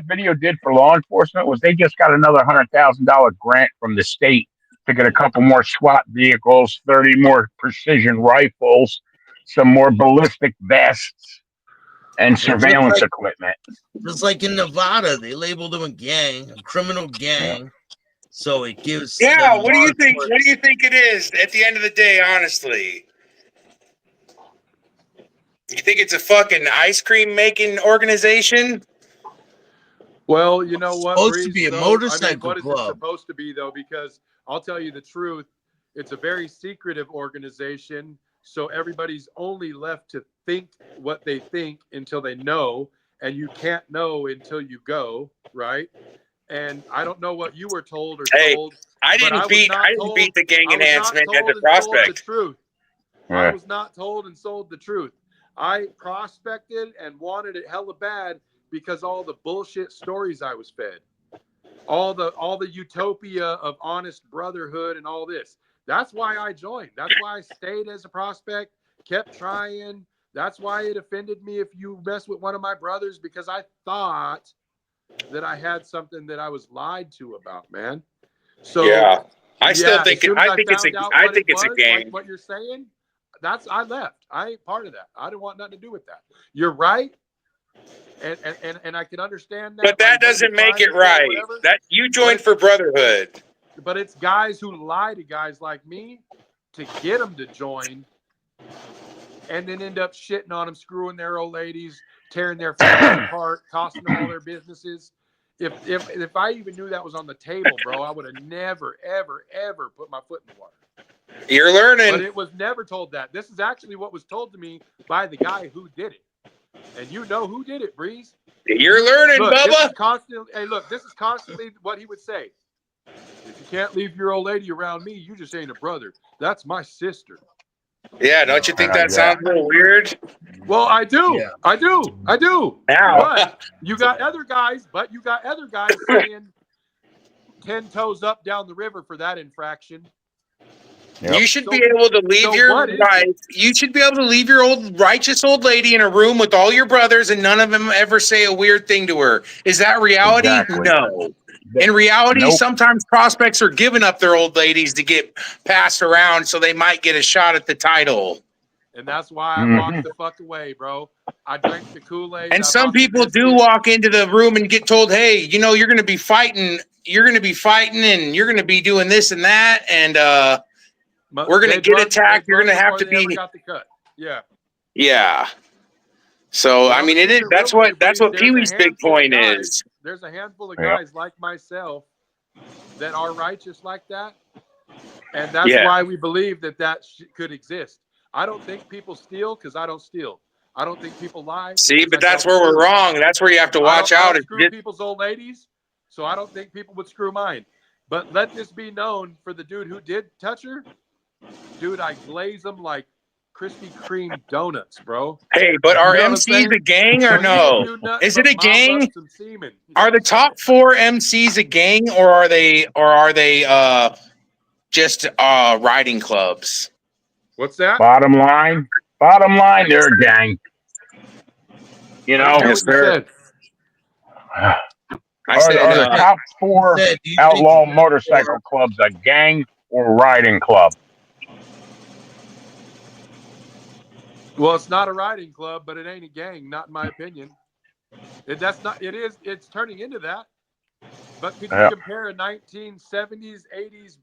video did for law enforcement was they just got another $100,000 grant from the state to get a couple more SWAT vehicles, 30 more precision rifles, some more ballistic vests, and surveillance equipment. Just like in Nevada, they labeled them a criminal gang. Yeah. So it gives. Yeah, what do you think? What do you think it is at the end of the day, honestly? You think it's a fucking ice cream making organization? Well, you know what? It's supposed to be a motorcycle what is club. It supposed to be, though? Because I'll tell you the truth, it's a very secretive organization. So everybody's only left to think what they think until they know, and you can't know until you go, right? And I don't know what you were told or told. I didn't beat the gang enhancement at the prospect. The truth. I was not told and sold the truth. I prospected and wanted it hella bad because all the bullshit stories I was fed, all the utopia of honest brotherhood and all this. That's why I joined. That's why I stayed as a prospect, kept trying. That's why it offended me if you mess with one of my brothers, because I thought that I had something that I was lied to about, man. So yeah, I still think I think it's a game. Like what you're saying, I left. I ain't part of that. I didn't want nothing to do with that. You're right. And I can understand that. But that doesn't make it right. That you joined for Brotherhood. But it's guys who lie to guys like me to get them to join and then end up shitting on them, screwing their old ladies, tearing their families apart, costing them all their businesses. If I even knew that was on the table, bro, I would have never, ever, ever put my foot in the water. You're learning. But it was never told that. This is actually what was told to me by the guy who did it. And you know who did it, Breeze. You're learning, look, Bubba. This is constantly what he would say. If you can't leave your old lady around me, you just ain't a brother. That's my sister. Yeah, don't you think that sounds a little weird? Well, I do. Yeah. I do. Now. But you got other guys saying 10 toes up down the river for that infraction. You should be able to leave you should be able to leave your old righteous old lady in a room with all your brothers and none of them ever say a weird thing to her. Is that reality? Exactly. No. In reality, sometimes prospects are giving up their old ladies to get passed around so they might get a shot at the title. And that's why I walked the fuck away, bro. I drank the Kool-Aid. And some people do walk into the room and get told, hey, you know, you're going to be fighting and you're going to be doing this and that. And we're going to get attacked. You're going to have to be. Got the cut. Yeah. Yeah. So, I mean, it is. That's what Pee Wee's big point is. There's a handful of guys like myself that are righteous like that. And that's why we believe that could exist. I don't think people steal because I don't steal. I don't think people lie. See, but that's where we're wrong. That's where you have to watch out. I don't screw people's old ladies, so I don't think people would screw mine. But let this be known for the dude who did touch her. Dude, I glaze them like Krispy Kreme donuts, bro. Hey, but are MCs a gang or no? Is it a gang? Are the top 4 MCs a gang or are they just riding clubs? What's that? Bottom line, they're a gang. You know, I said are the top 4 outlaw motorcycle clubs a gang or riding club? Well, it's not a riding club, but it ain't a gang, not in my opinion. It's turning into that. But could you compare a 1970s, 80s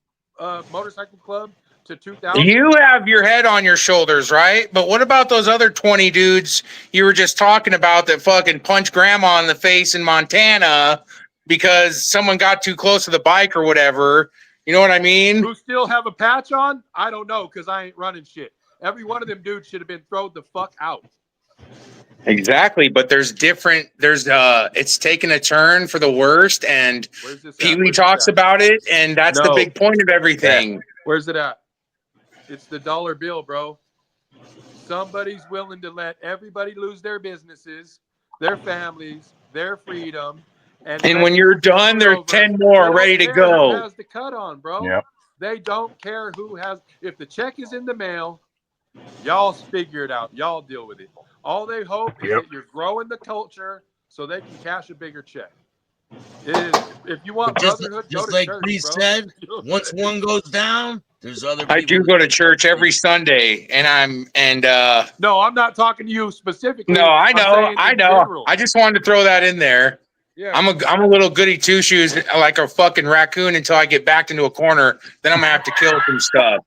motorcycle club to 2000? You have your head on your shoulders, right? But what about those other 20 dudes you were just talking about that fucking punched grandma in the face in Montana because someone got too close to the bike or whatever? You know what I mean? Who still have a patch on? I don't know because I ain't running shit. Every one of them dudes should have been thrown the fuck out. Exactly, but it's taken a turn for the worst, and Pee Wee talks about it, and that's the big point of everything. Where's it at? It's the dollar bill, bro. Somebody's willing to let everybody lose their businesses, their families, their freedom. And when you're done, there's 10 more ready to go. Who has the cut on, bro? Yep. They don't care who has. If the check is in the mail, y'all figure it out. Y'all deal with it. All they hope is that you're growing the culture so they can cash a bigger check. If you want brotherhood, just go to like church, Bree said, once one goes down, there's other people. I do go to church every Sunday, no, I'm not talking to you specifically. No, I know. I just wanted to throw that in there. Yeah. I'm a little goody two shoes, like a fucking raccoon, until I get backed into a corner. Then I'm gonna have to kill some stuff.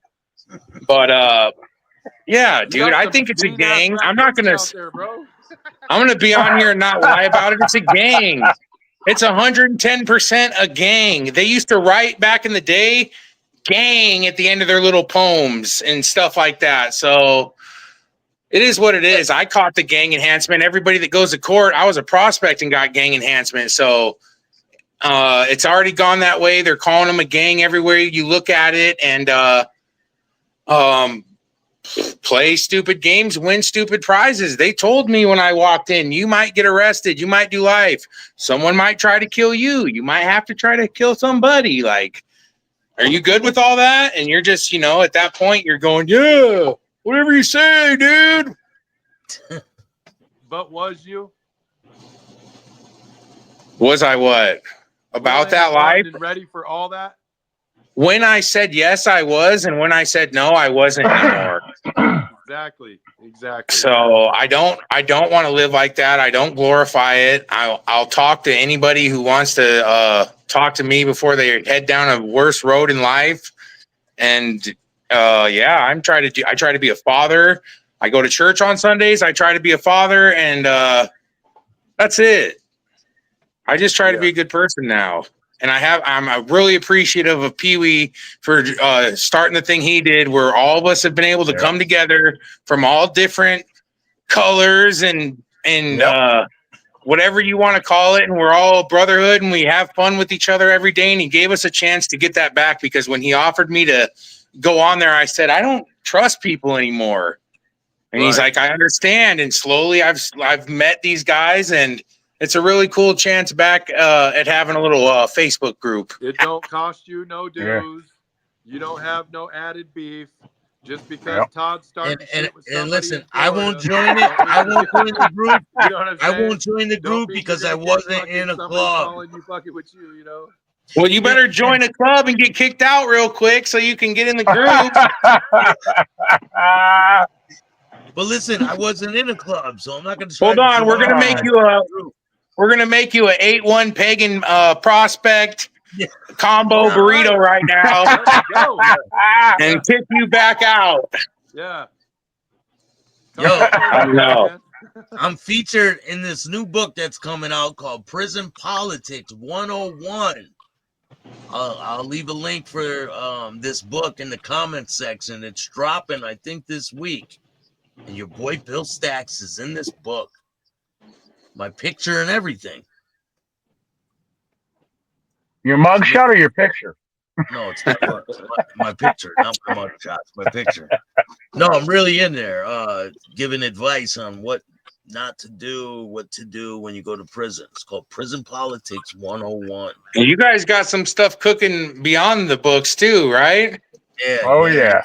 But yeah, dude, I think it's a gang. I'm gonna be on here and not lie about it. It's a gang. It's 110% a gang. They used to write back in the day, gang at the end of their little poems and stuff like that. So it is what it is. I caught the gang enhancement. Everybody that goes to court, I was a prospect and got gang enhancement. So it's already gone that way. They're calling them a gang everywhere you look at it. And play stupid games, win stupid prizes. They told me when I walked in, you might get arrested. You might do life. Someone might try to kill you. You might have to try to kill somebody. Like, are you good with all that? And you're just, at that point, you're going, yeah, whatever you say, dude. But was you? Was I what? About that life? Ready for all that? When I said yes, I was, and when I said no, I wasn't anymore. Exactly. So I don't want to live like that. I don't glorify it. I'll talk to anybody who wants to talk to me before they head down a worse road in life. And I try to be a father. I go to church on Sundays. I try to be a father, and that's it. I just try to be a good person now. And I'm really appreciative of Pee Wee for starting the thing he did, where all of us have been able to come together from all different colors and whatever you want to call it. And we're all a brotherhood and we have fun with each other every day. And he gave us a chance to get that back, because when he offered me to go on there, I said, I don't trust people anymore. And he's like, I understand. And slowly I've met these guys, and it's a really cool chance back at having a little Facebook group. It don't cost you no dues. You don't have no added beef. Just because Todd started shit with somebody and listen, in I won't join Florida, it. I won't join the group. You know what I'm I saying? won't join the Don't group mean because you're I gonna get wasn't fucking in a somebody club. calling you fucking with you, you know? Well, you better join a club and get kicked out real quick so you can get in the group. But listen, I wasn't in a club, so I'm not going to. Hold on, we're gonna make you a 8-1 pagan prospect combo burrito right now. Let's go. And kick you back out. Yeah. Yo, I know. I'm featured in this new book that's coming out called Prison Politics 101. I'll leave a link for this book in the comments section. It's dropping, I think, this week. And your boy Bill Staxx is in this book. My picture and everything. Your mugshot or your picture? No, it's my picture, not my mugshot. My picture. No, I'm really in there giving advice on what not to do, what to do when you go to prison. It's called Prison Politics 101. And you guys got some stuff cooking beyond the books too, right? Yeah. Oh yeah.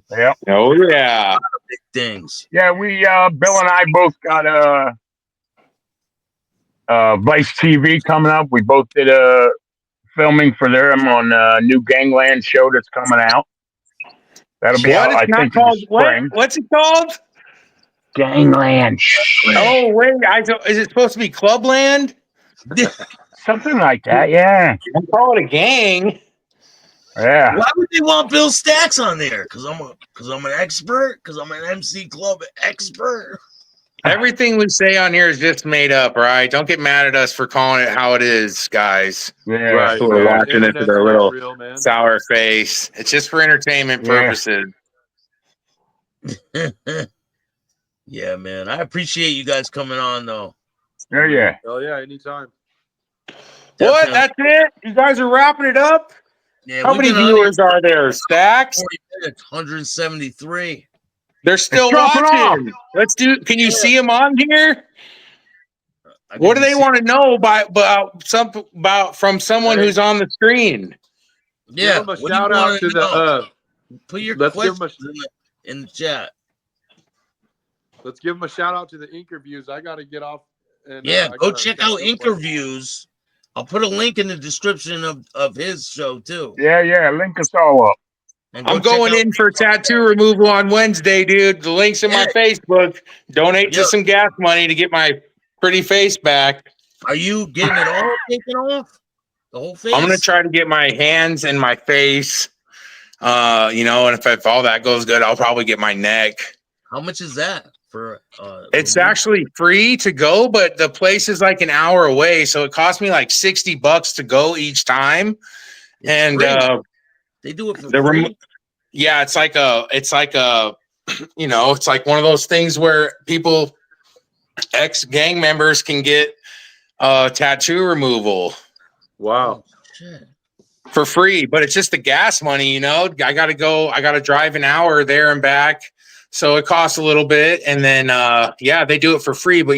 Yep. Oh yeah. Big things. Yeah, we Bill and I both got Vice TV coming up. We both did filming for them on a new Gangland show that's coming out. That'll be out, I think, in the spring. What's it called? Gangland. Oh wait, is it supposed to be Clubland? Something like that, yeah. I'm calling it a gang. Yeah. Why would they want Bill Staxx on there? Because I'm an expert. Because I'm an MC Club expert. Everything we say on here is just made up, right? Don't get mad at us for calling it how it is, guys. Yeah. Right. Who are watching it with their little real, man. sour face. It's just for entertainment purposes. Yeah, man. I appreciate you guys coming on, though. Oh yeah. Oh yeah, anytime. What? That's it? You guys are wrapping it up? Yeah, How many viewers are there, Staxx? 40 minutes, 173. They're still watching. Let's do. Can you see them on here? What do they want to know about from someone who's on the screen? Yeah, give them a shout out to the. Put your let's give questions in the chat. Let's give them a shout out to the interviews. I got to get off. And, go check out Interviews. I'll put a link in the description of his show too. Yeah. Link us all up. I'm going in for tattoo removal on Wednesday, dude. The link's in my Facebook. Donate to some gas money to get my pretty face back. Are you getting it all taken off? The whole face? I'm gonna try to get my hands and my face. And if all that goes good, I'll probably get my neck. How much is that for? It's actually free to go, but the place is like an hour away, so it cost me like $60 to go each time. They do it for free. Yeah, it's like it's like one of those things where people, ex-gang members, can get tattoo removal. Wow. Shit. For free, but it's just the gas money, I gotta drive an hour there and back. So it costs a little bit. And then they do it for free. But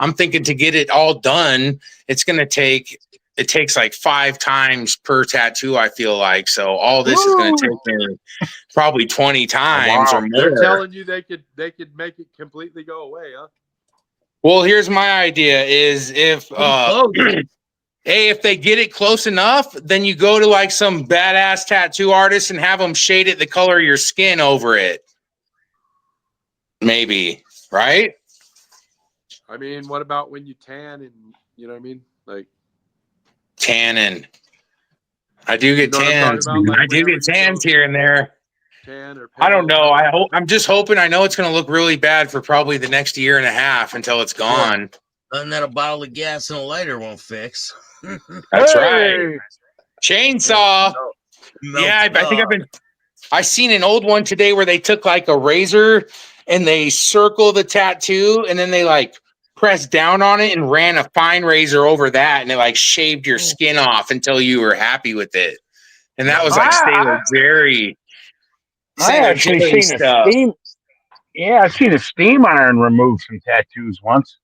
I'm thinking to get it all done, it takes like 5 times per tattoo, I feel like. So all this is gonna take me probably 20 times or more. They're telling you they could make it completely go away, huh? Well, here's my idea is if they get it close enough, then you go to like some badass tattoo artist and have them shade it the color of your skin over it. Maybe, right? I mean, what about when you tan and you know what I mean? Like tanning. I do get tans. Like I do get tans here and there. Tan or I don't know. I'm just hoping. I know it's going to look really bad for probably the next year and a half until it's gone. Nothing that a bottle of gas and a lighter won't fix. That's right. Chainsaw. Yeah, I think I seen an old one today where they took like a razor and they circle the tattoo and then they like pressed down on it and ran a fine razor over that and it like shaved your skin off until you were happy with it. And that was like Sailor Jerry. I actually seen a steam. Yeah, I've seen a steam iron remove some tattoos once.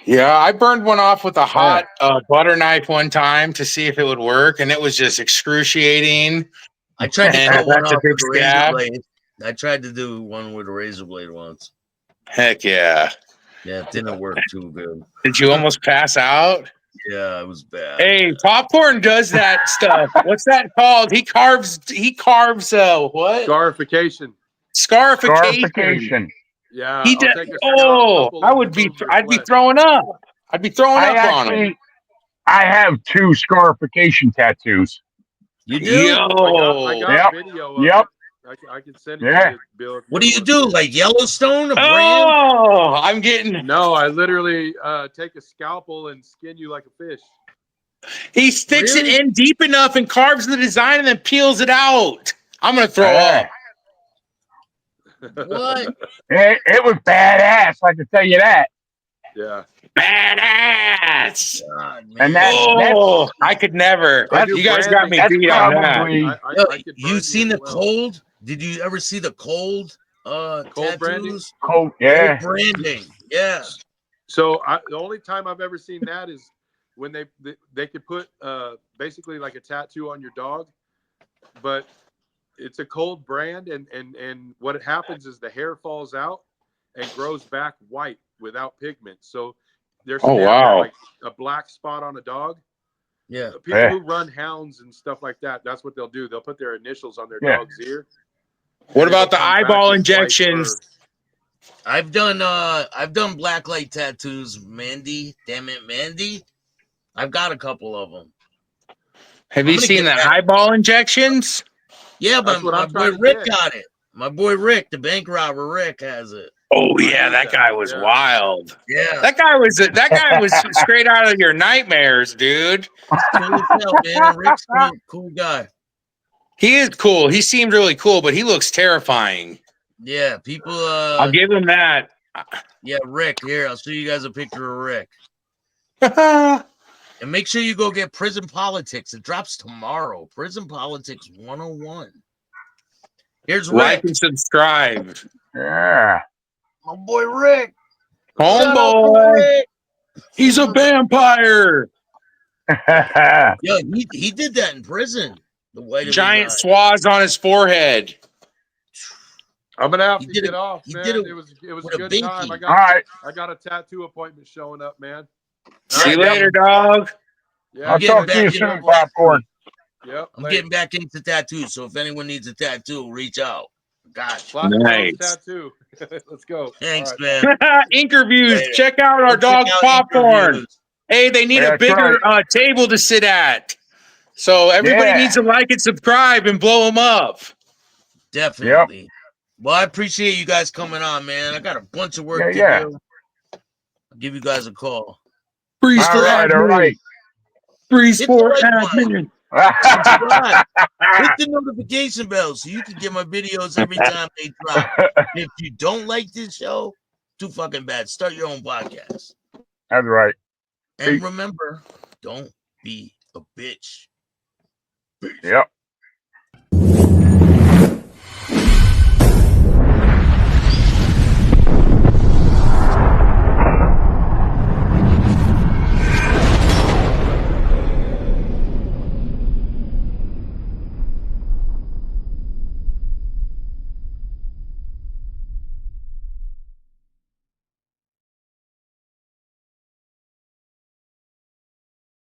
Yeah, I burned one off with a hot butter knife one time to see if it would work, and it was just excruciating. I tried to And cut one that's a off big with a razor scab. blade. I tried to do one with a razor blade once. Heck yeah. Yeah, it didn't work too good. Did you almost pass out? Yeah, it was bad. Hey, Popcorn does that stuff. What's that called? He carves what? Scarification. Scarification. Yeah, He I'll does. take a Oh, couple I of would be remove your I'd be flesh. throwing up. I'd be throwing up on him. I have 2 scarification tattoos. You do? Yo. I got Yep. video of Yep. it. I can send it to you, Bill. What do you do? Like Yellowstone, a brand? Oh, I'm getting. No, I literally take a scalpel and skin you like a fish. He sticks Really? it in deep enough and carves the design and then peels it out. I'm gonna throw up. What? It was badass. I can tell you that. Yeah. Badass. God, And Oh, I could never. You guys got me beat on that. Yo, you seen the cold? Did you ever see the cold tattoos? branding? Cold, yeah. Cold branding. Yeah. So the only time I've ever seen that is when they could put basically like a tattoo on your dog, but it's a cold brand, and what happens is the hair falls out and grows back white without pigment. So there's like a black spot on a dog. Yeah. People who run hounds and stuff like that, that's what they'll do. They'll put their initials on their dog's ear. What about the eyeball injections? I've done blacklight tattoos. Mandy, damn it, Mandy. I've got a couple of them. Have you seen the eyeball injections? Yeah, but my boy Rick got it. My boy Rick, the bank robber Rick, has it. Oh yeah, that guy was wild. Yeah, that guy was straight out of your nightmares, dude. Man, Rick's a cool guy. He is cool. He seemed really cool, but he looks terrifying. Yeah, people. I'll give him that. Yeah, Rick. Here, I'll show you guys a picture of Rick. And make sure you go get Prison Politics. It drops tomorrow. Prison Politics 101. Here's Rick. Like and subscribe. Yeah. My boy Rick. Homeboy. He's a vampire. Yo, he did that in prison. The white giant swaz on his forehead. I'm gonna have to get off, man. It was a good time. I got a tattoo appointment showing up, man. See you later, dog. Yeah, I'll talk to you soon, Popcorn. Yep. I'm getting back into tattoos, so if anyone needs a tattoo, reach out. Gotcha. Nice. Tattoo. Let's go. Thanks, man. Interviews. Check out our dog Popcorn. Hey, they need a bigger table to sit at. So everybody needs to like and subscribe and blow them up. Definitely. Yep. Well, I appreciate you guys coming on, man. I got a bunch of work to do. I'll give you guys a call. Freeze for admin. Freeze for admin. Hit the notification bell so you can get my videos every time they drop. If you don't like this show, too fucking bad. Start your own podcast. That's right. And remember, don't be a bitch. Yep.